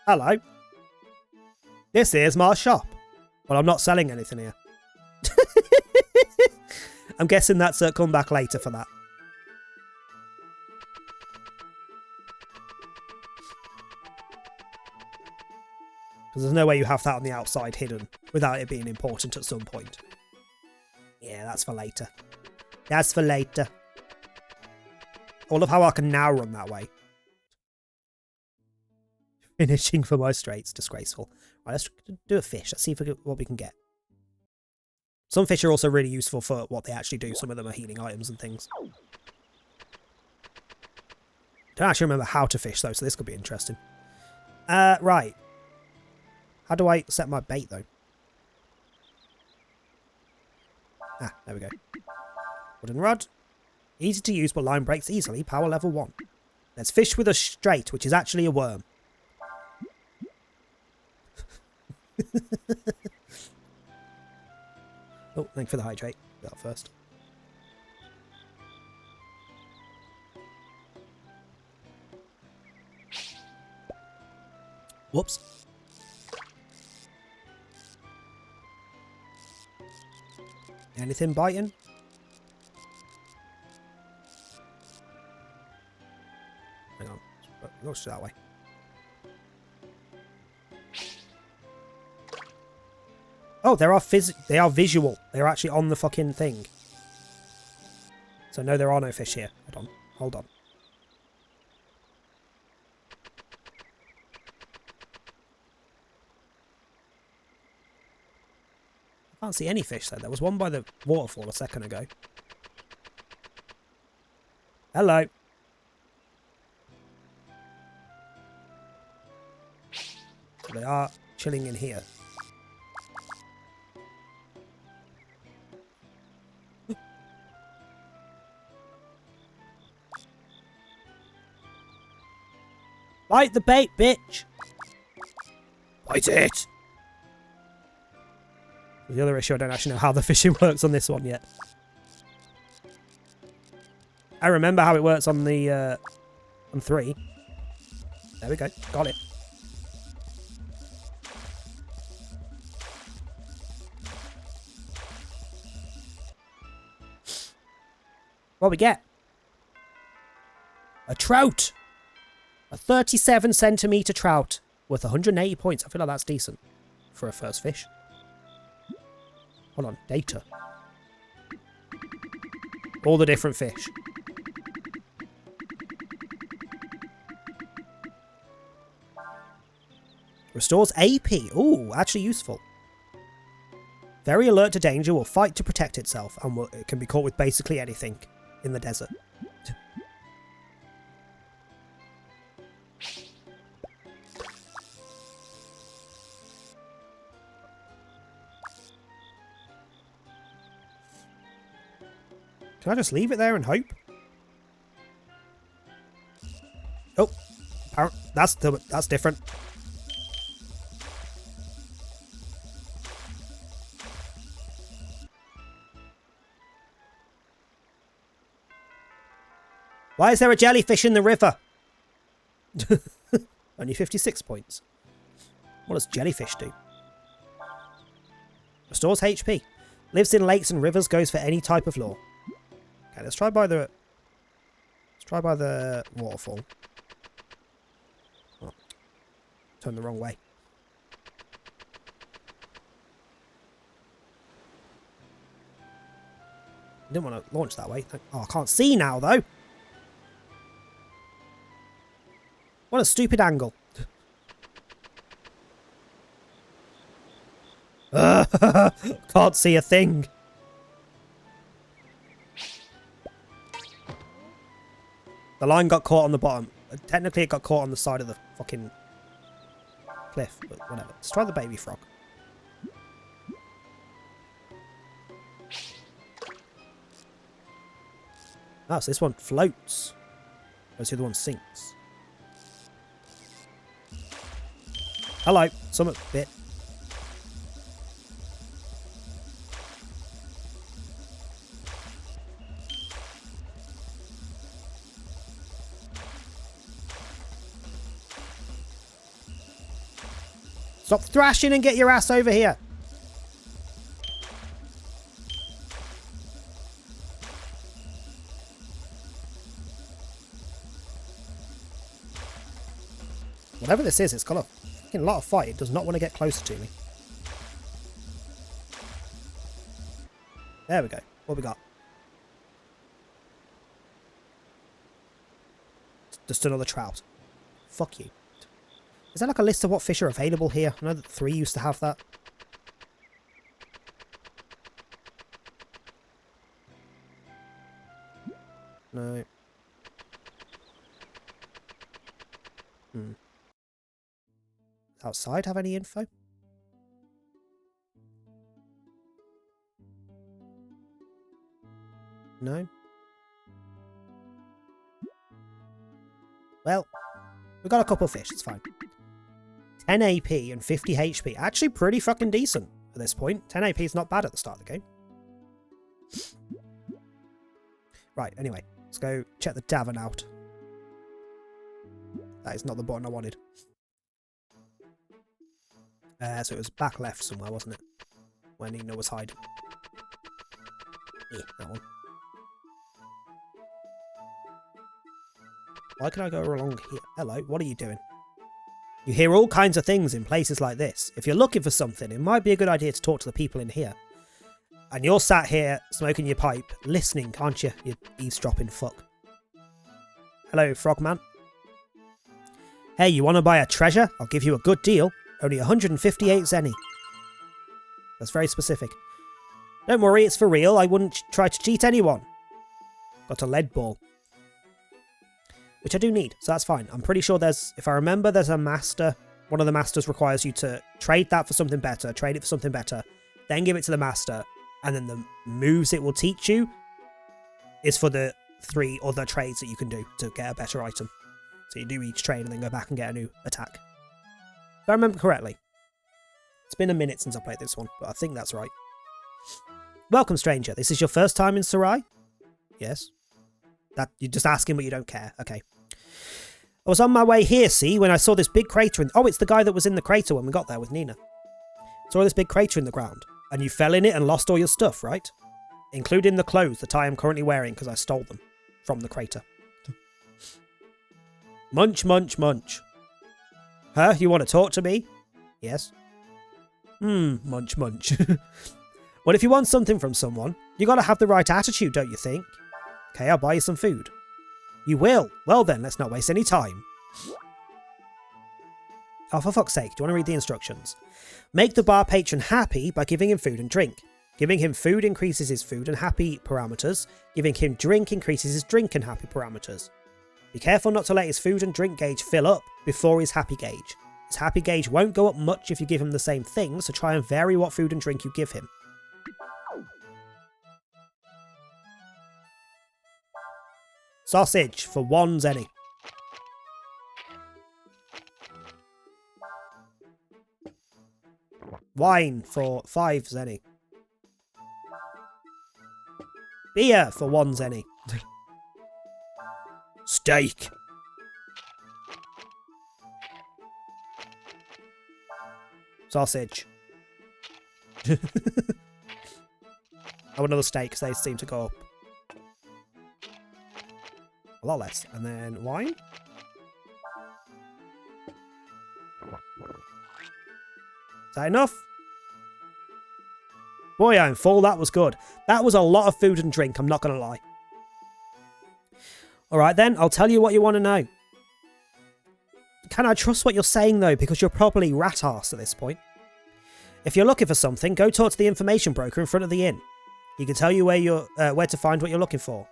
Hello. This is my shop. Well, I'm not selling anything here. I'm guessing that's come back later for that. Because there's no way you have that on the outside hidden without it being important at some point. Yeah, that's for later. That's for later. I love how I can now run that way. Finishing for my straights. Disgraceful. Right, let's do a fish. Let's see what we can get. Some fish are also really useful for what they actually do. Some of them are healing items and things. Don't actually remember how to fish though, so this could be interesting. Right. How do I set my bait though? Ah, there we go. Wooden rod. Easy to use, but line breaks easily. Power level 1. Let's fish with a straight, which is actually a worm. Oh, thank you for the hydrate. Do that first. Whoops. Anything biting? Hang on. Let's go that way. Oh, they are visual. They're actually on the fucking thing. So no, there are no fish here. Hold on. Hold on. I can't see any fish though. There was one by the waterfall a second ago. Hello. So they are chilling in here. Bite the bait, bitch! Bite it! The other issue, I don't actually know how the fishing works on this one yet. I remember how it works on the, on 3. There we go, got it. What we get? A trout! A 37 centimetre trout worth 180 points. I feel like that's decent for a first fish. Hold on, data. All the different fish. Restores AP. Ooh, actually useful. Very alert to danger, will fight to protect itself, and it can be caught with basically anything in the desert. Can I just leave it there and hope? Oh, that's different. Why is there a jellyfish in the river? Only 56 points. What does jellyfish do? Restores HP. Lives in lakes and rivers, goes for any type of lure. Okay, let's try by the waterfall. Oh, turned the wrong way. Didn't want to launch that way. Oh, I can't see now though. What a stupid angle. Can't see a thing. The line got caught on the bottom. Technically, it got caught on the side of the fucking cliff, but whatever. Let's try the baby frog. Oh, so this one floats. Whereas the other one sinks. Hello, summit bit. Stop thrashing and get your ass over here. Whatever this is, it's got a fucking lot of fight. It does not want to get closer to me. There we go. What we got? Just another trout. Fuck you. Is there like a list of what fish are available here? I know that 3 used to have that. No. Outside have any info? No. Well, we got a couple of fish, it's fine. 10 AP and 50 HP. Actually pretty fucking decent at this point. 10 AP is not bad at the start of the game. Right, anyway. Let's go check the tavern out. That is not the button I wanted. So it was back left somewhere, wasn't it? Where Nina was hiding. Yeah, that one. Why can I go along here? Hello, what are you doing? You hear all kinds of things in places like this. If you're looking for something, it might be a good idea to talk to the people in here. And you're sat here smoking your pipe, listening, aren't you? You eavesdropping fuck. Hello, Frogman. Hey, you want to buy a treasure? I'll give you a good deal. Only 158 zenny. That's very specific. Don't worry, it's for real. I wouldn't try to cheat anyone. Got a lead ball. Which I do need, so that's fine. I'm pretty sure there's, if I remember, there's a master. One of the masters requires you to trade that for something better, trade it for something better, then give it to the master, and then the moves it will teach you is for the 3 other trades that you can do to get a better item. So you do each trade and then go back and get a new attack. If I remember correctly. It's been a minute since I played this one, but I think that's right. Welcome, stranger. This is your first time in Serai? Yes. That you're just asking, but you don't care. Okay. I was on my way here, see, when I saw this big crater in... Oh, it's the guy that was in the crater when we got there with Nina. Saw this big crater in the ground. And you fell in it and lost all your stuff, right? Including the clothes that I am currently wearing because I stole them from the crater. Munch, munch, munch. Huh? You want to talk to me? Yes. Munch, munch. Well, if you want something from someone, you got to have the right attitude, don't you think? Okay, I'll buy you some food. You will? Well then, let's not waste any time. Oh, for fuck's sake, do you want to read the instructions? Make the bar patron happy by giving him food and drink. Giving him food increases his food and happy parameters. Giving him drink increases his drink and happy parameters. Be careful not to let his food and drink gauge fill up before his happy gauge. His happy gauge won't go up much if you give him the same thing, so try and vary what food and drink you give him. Sausage for 1 zenny. Wine for 5 zenny. Beer for 1 zenny. steak. Sausage. Oh, another steak, because they seem to go up a lot less. And then wine. Is that enough? Boy, I'm full. That was good. That was a lot of food and drink, I'm not going to lie. Alright then, I'll tell you what you want to know. Can I trust what you're saying though, because you're probably rat-arsed at this point. If you're looking for something, go talk to the information broker in front of the inn. He can tell you where to find what you're looking for.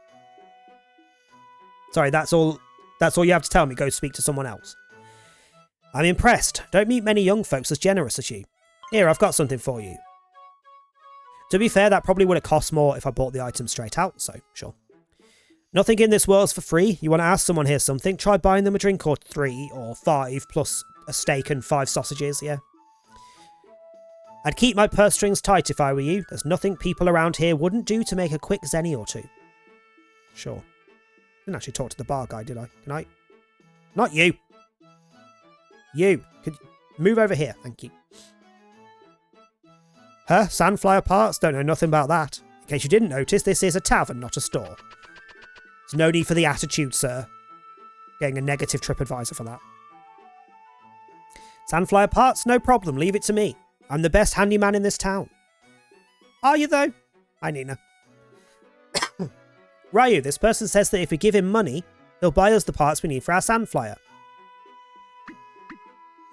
Sorry, that's all you have to tell me. Go speak to someone else. I'm impressed. Don't meet many young folks as generous as you. Here, I've got something for you. To be fair, that probably would have cost more if I bought the item straight out, so sure. Nothing in this world's for free. You want to ask someone here something, try buying them a drink or 3 or 5 plus a steak and 5 sausages, yeah. I'd keep my purse strings tight if I were you. There's nothing people around here wouldn't do to make a quick zenny or 2. Sure. Didn't actually talk to the bar guy, did I? Can I? Not you. You. Could move over here, thank you. Huh? Sandflyer parts? Don't know nothing about that. In case you didn't notice, this is a tavern, not a store. There's no need for the attitude, sir. Getting a negative TripAdvisor for that. Sandflyer parts? No problem, leave it to me. I'm the best handyman in this town. Are you, though? Hi, Nina. Ryu, this person says that if we give him money, he'll buy us the parts we need for our Sandflyer.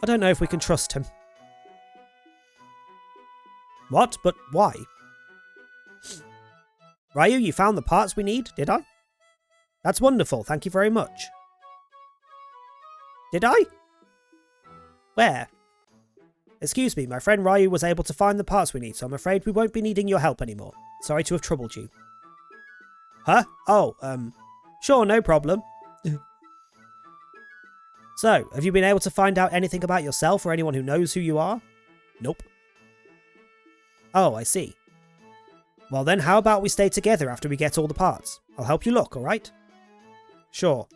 I don't know if we can trust him. What? But why? Ryu, you found the parts we need, did I? That's wonderful, thank you very much. Did I? Where? Excuse me, my friend Ryu was able to find the parts we need, so I'm afraid we won't be needing your help anymore. Sorry to have troubled you. Huh? Oh, sure, no problem. So, have you been able to find out anything about yourself or anyone who knows who you are? Nope. Oh, I see. Well then, how about we stay together after we get all the parts? I'll help you look, alright? Sure.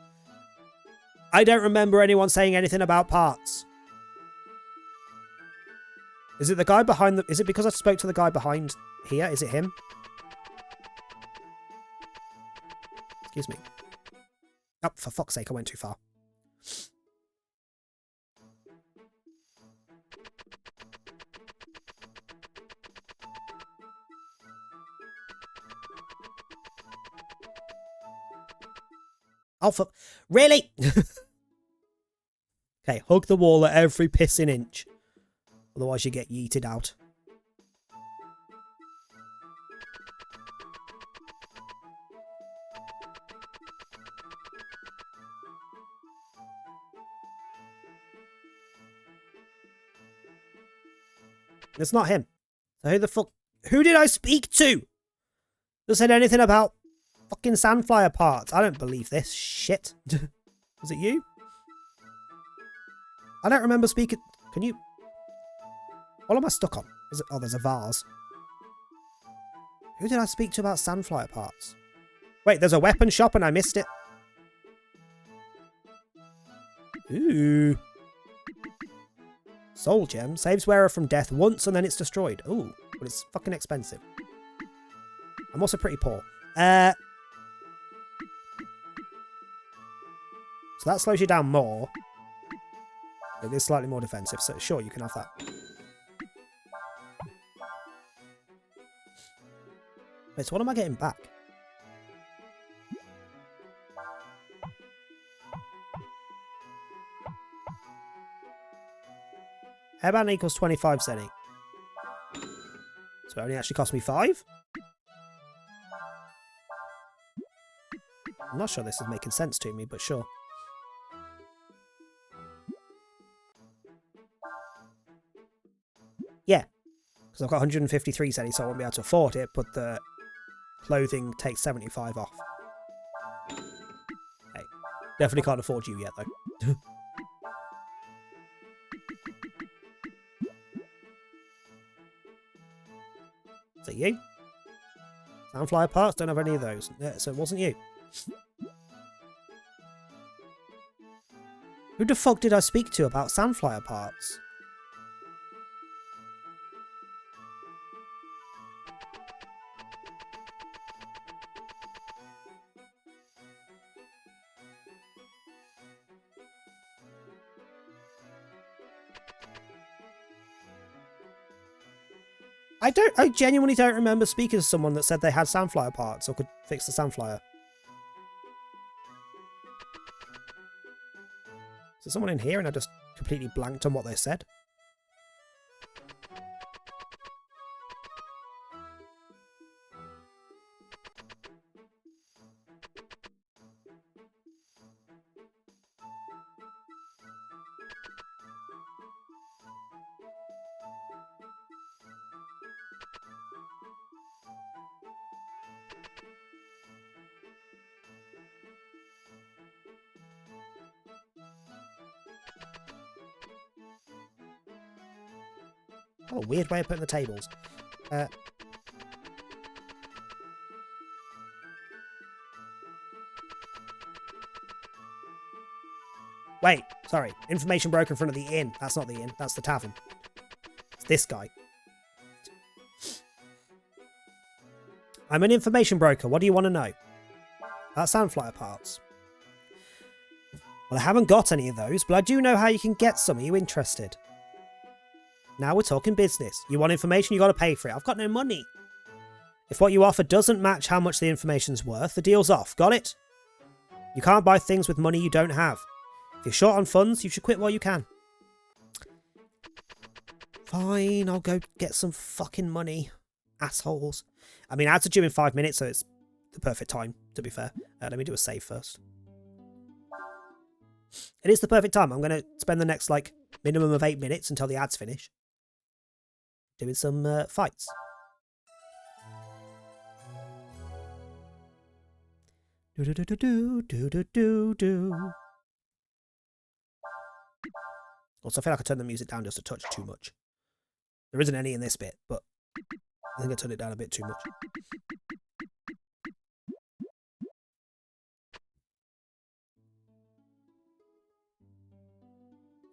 I don't remember anyone saying anything about parts. Is it the guy behind the... Is it because I spoke to the guy behind here? Is it him? Excuse me. Oh, for fuck's sake, I went too far. Oh, fuck. Really? Okay, hug the wall at every pissing inch. Otherwise you get yeeted out. It's not him. So who the fuck... Who did I speak to? Who said anything about fucking Sandflyer parts? I don't believe this shit. Was it you? I don't remember speaking... Can you... What am I stuck on? Is it... Oh, there's a vase. Who did I speak to about Sandflyer parts? Wait, there's a weapon shop and I missed it. Ooh. Soul gem. Saves wearer from death once and then it's destroyed. Ooh, but it's fucking expensive. I'm also pretty poor. So that slows you down more. It is slightly more defensive, so sure, you can have that. Wait, so what am I getting back? Hairband equals 25 Zenny. So it only actually cost me 5? I'm not sure this is making sense to me, but sure. Yeah, because I've got 153 Zenny, so I won't be able to afford it, but the clothing takes 75 off. Hey, definitely can't afford you yet, though. Is it you? Sandflyer parts? Don't have any of those. Yeah, so it wasn't you. Who the fuck did I speak to about Sandflyer parts? I genuinely don't remember speaking to someone that said they had Sandflyer parts or could fix the Sandflyer. Is there someone in here and I just completely blanked on what they said? Oh, weird way of putting the tables. Wait, sorry. Information broker in front of the inn. That's not the inn. That's the tavern. It's this guy. I'm an information broker. What do you want to know? About Sandflyer parts. Well, I haven't got any of those, but I do know how you can get some. Are you interested? Now we're talking business. You want information, you got to pay for it. I've got no money. If what you offer doesn't match how much the information's worth, the deal's off. Got it? You can't buy things with money you don't have. If you're short on funds, you should quit while you can. Fine, I'll go get some fucking money. Assholes. I mean, ads are due in 5 minutes, so it's the perfect time, to be fair. Let me do a save first. It is the perfect time. I'm going to spend the next, like, minimum of 8 minutes until the ads finish. Doing some fights. Do. Also, I feel like I turned the music down just a touch too much. There isn't any in this bit, but I think I turned it down a bit too much.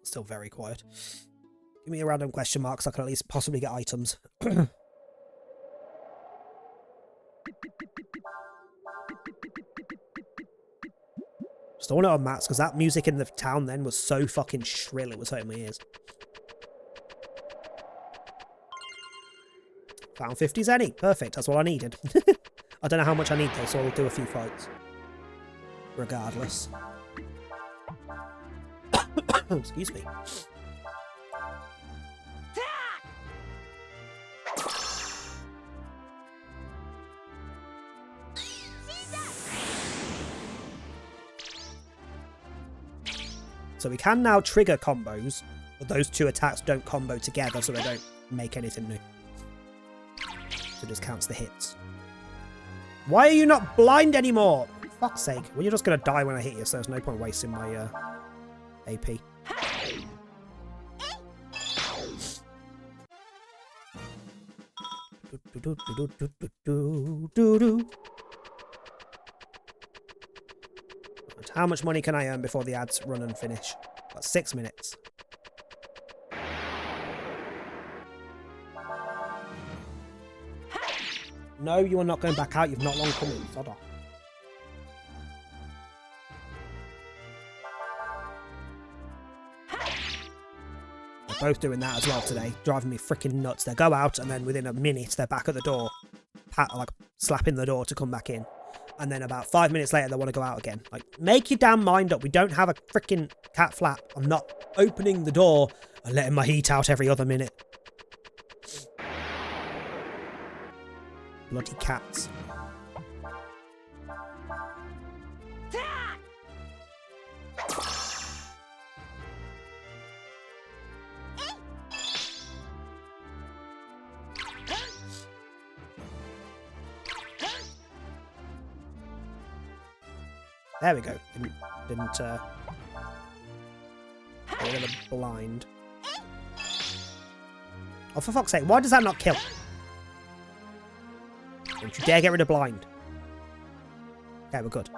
Still very quiet. Give me a random question mark so I can at least possibly get items. Just don't want it on mats because that music in the town then was so fucking shrill it was hurting my ears. Found 50 Zenny. Perfect. That's what I needed. I don't know how much I need though, so I'll do a few fights. Regardless. Excuse me. So we can now trigger combos, but those two attacks don't combo together, so they don't make anything new. So it just counts the hits. Why are you not blind anymore? For fuck's sake. Well, you're just going to die when I hit you, so there's no point wasting my AP. How much money can I earn before the ads run and finish? That's 6 minutes. No, you are not going back out. You've not long come in. Sod off. They're both doing that as well today. Driving me freaking nuts. They go out and then within a minute they're back at the door. Like slapping the door to come back in. And then about 5 minutes later, they want to go out again. Like, make your damn mind up. We don't have a freaking cat flap. I'm not opening the door and letting my heat out every other minute. Bloody cats. There we go. Didn't get rid of the blind. Oh, for fuck's sake, why does that not kill? Don't you dare get rid of blind. Okay, we're good.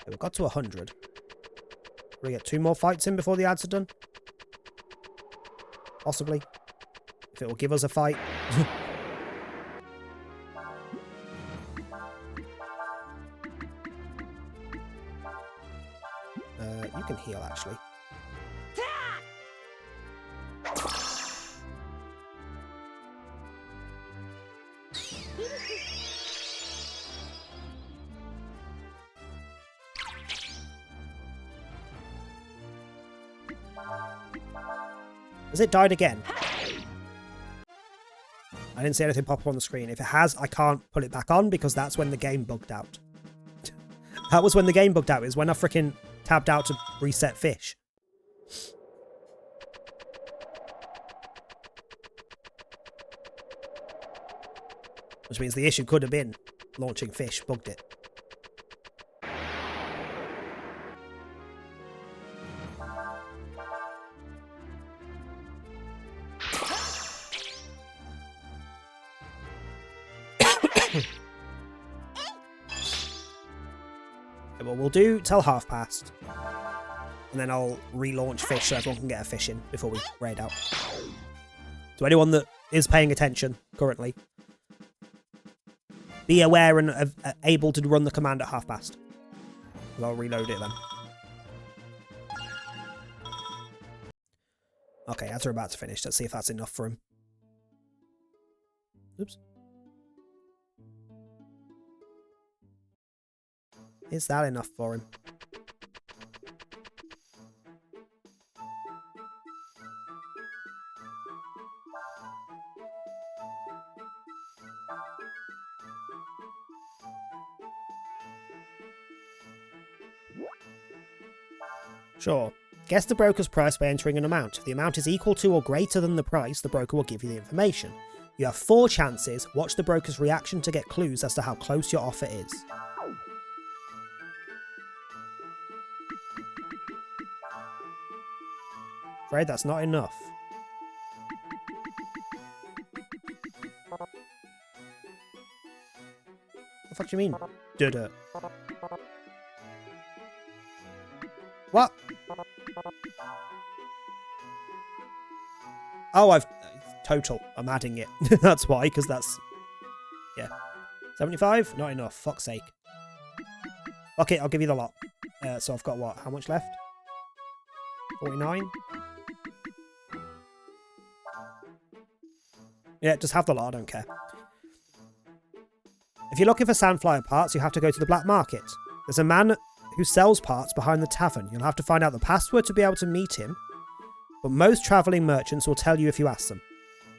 we've got to 100. We get 2 more fights in before the ads are done? Possibly. If it will give us a fight. You can heal, actually. Has it died again? I didn't see anything pop up on the screen. If it has, I can't put it back on because that's when the game bugged out. That was when the game bugged out, is when I freaking tabbed out to reset fish. Which means the issue could have been launching fish bugged it. Well, we'll do till half past. And then I'll relaunch fish so everyone can get a fish in before we raid out. So anyone that is paying attention currently, be aware and able to run the command at half past. And I'll reload it then. Okay, ads are about to finish. Let's see if that's enough for him. Oops. Is that enough for him? Sure. Guess the broker's price by entering an amount. If the amount is equal to or greater than the price, the broker will give you the information. You have 4 chances. Watch the broker's reaction to get clues as to how close your offer is. Afraid that's not enough. What the fuck do you mean? Duh. What? Oh, I've... total. I'm adding it. That's why, because that's... yeah. 75? Not enough. Fuck's sake. Okay, I'll give you the lot. So I've got what? How much left? 49? Yeah, just have the lot, I don't care. If you're looking for Sandflyer parts, you have to go to the black market. There's a man who sells parts behind the tavern. You'll have to find out the password to be able to meet him, but most travelling merchants will tell you if you ask them.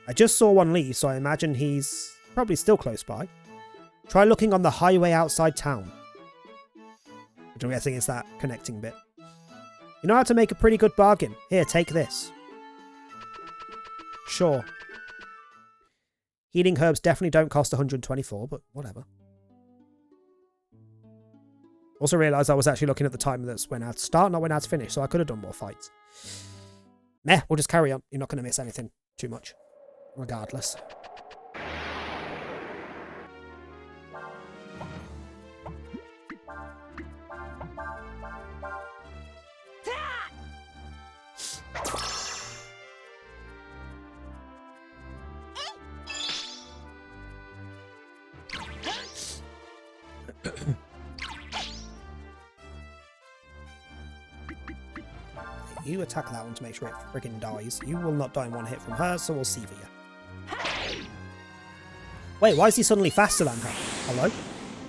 I just saw one leave, so I imagine he's probably still close by. Try looking on the highway outside town. Which I'm guessing is that connecting bit. You know how to make a pretty good bargain. Here, take this. Sure. Healing herbs definitely don't cost 124, but whatever. Also realised I was actually looking at the time that's when ads start, not when ads finish, so I could have done more fights. Meh, we'll just carry on. You're not going to miss anything too much. Regardless. You attack that one to make sure it friggin' dies. You will not die in one hit from her, so we'll see you. Wait, why is he suddenly faster than her? Hello?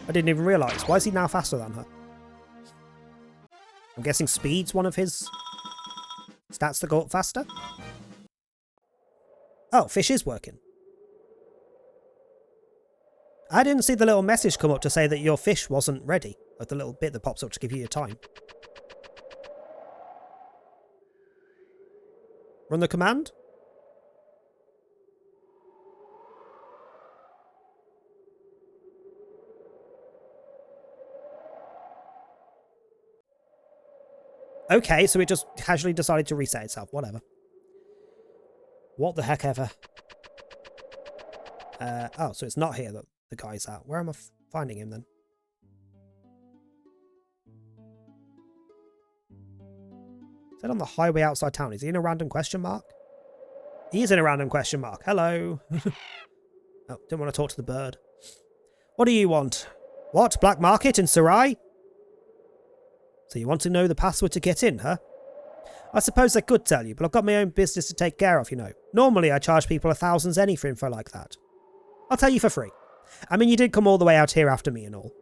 I didn't even realise. Why is he now faster than her? I'm guessing speed's one of his stats that go up faster? Oh, fish is working. I didn't see the little message come up to say that your fish wasn't ready. Like the little bit that pops up to give you your time. Run the command? Okay, so it just casually decided to reset itself. Whatever. What the heck ever. Oh, so it's not here that the guy's at. Where am I finding him then? Is that on the highway outside town? Is he in a random question mark? He is in a random question mark. Hello. Oh, didn't want to talk to the bird. What do you want? What? Black market in Sarai? So you want to know the password to get in, huh? I suppose I could tell you, but I've got my own business to take care of, you know. Normally I charge people thousands any for info like that. I'll tell you for free. I mean, you did come all the way out here after me and all.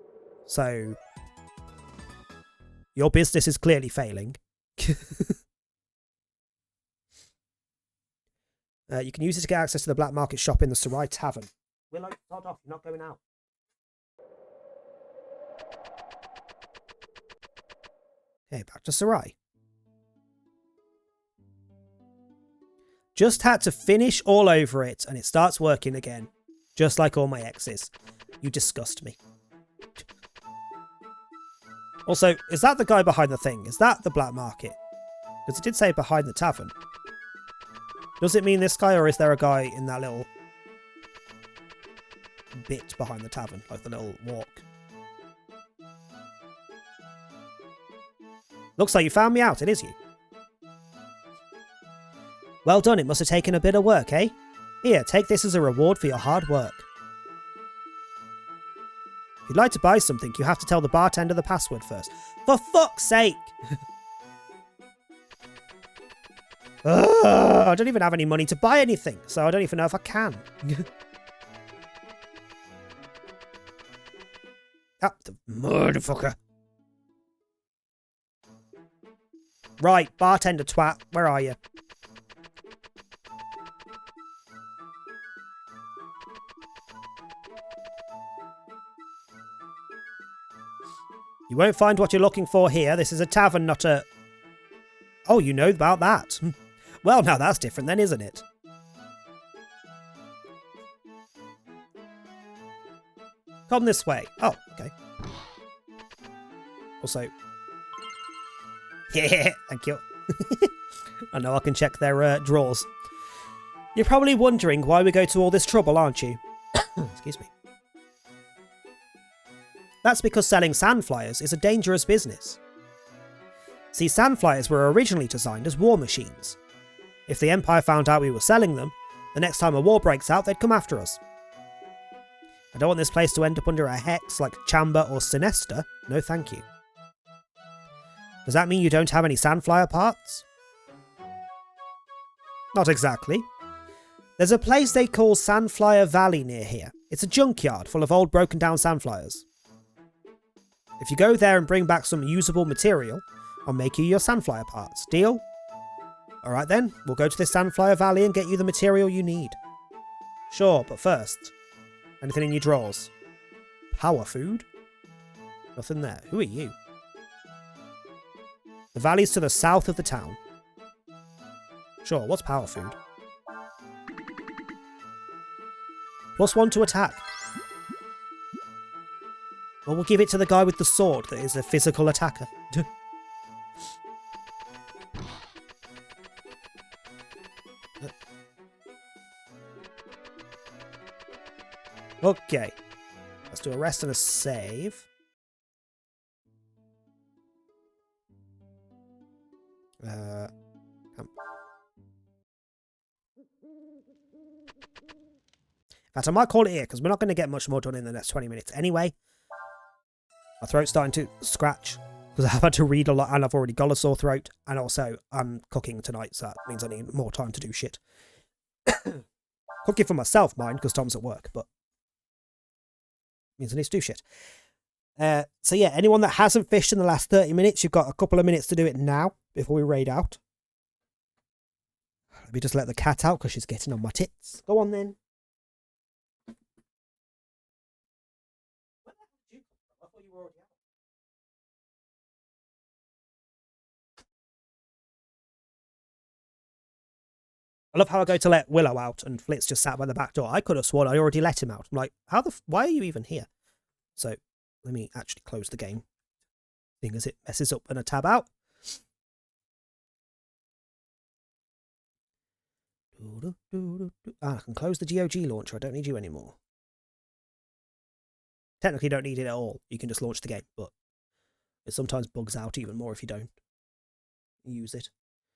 So... your business is clearly failing. You can use it to get access to the black market shop in the Sarai Tavern. Willow, start off. You're not going out. Okay, back to Sarai. Just had to finish all over it, and it starts working again. Just like all my exes. You disgust me. Also, is that the guy behind the thing? Is that the black market? Because it did say behind the tavern. Does it mean this guy, or is there a guy in that little bit behind the tavern? Like the little walk? Looks like you found me out. It is you. Well done. It must have taken a bit of work, eh? Here, take this as a reward for your hard work. If you'd like to buy something, you have to tell the bartender the password first. For fuck's sake! I don't even have any money to buy anything, so I don't even know if I can. Ah, the motherfucker. Right, bartender twat, where are you? You won't find what you're looking for here. This is a tavern, not a... Oh, you know about that. Well, now that's different then, isn't it? Come this way. Oh, okay. Also... Yeah, thank you. I know I can check their drawers. You're probably wondering why we go to all this trouble, aren't you? Excuse me. That's because selling sandflyers is a dangerous business. See, sandflyers were originally designed as war machines. If the Empire found out we were selling them, the next time a war breaks out, they'd come after us. I don't want this place to end up under a hex like Chamber or Sinesta. No thank you. Does that mean you don't have any sandflyer parts? Not exactly. There's a place they call Sandflyer Valley near here. It's a junkyard full of old broken down sandflyers. If you go there and bring back some usable material, I'll make you your sandflyer parts. Deal? Alright then, we'll go to this Sandflyer Valley and get you the material you need. Sure, but first, anything in your drawers? Power food? Nothing there. Who are you? The valley's to the south of the town. Sure, what's power food? +1 to attack. Well, we'll give it to the guy with the sword that is a physical attacker. Okay. Let's do a rest and a save. In fact, I might call it here because we're not going to get much more done in the next 20 minutes anyway. My throat's starting to scratch because I've had to read a lot and I've already got a sore throat, and also I'm cooking tonight, so that means I need more time to do shit. Cooking for myself, mind, because Tom's at work, but means I need to do shit. So yeah, anyone that hasn't fished in the last 30 minutes, you've got a couple of minutes to do it now before we raid out. Let me just let the cat out because she's getting on my tits. Go on then. I love how I go to let Willow out and Flitz just sat by the back door. I could have sworn I already let him out. I'm like, why are you even here? So let me actually close the game, seeing as it messes up when I tab out. I can close the GOG launcher. I don't need you anymore. Technically don't need it at all. You can just launch the game, but it sometimes bugs out even more if you don't use it.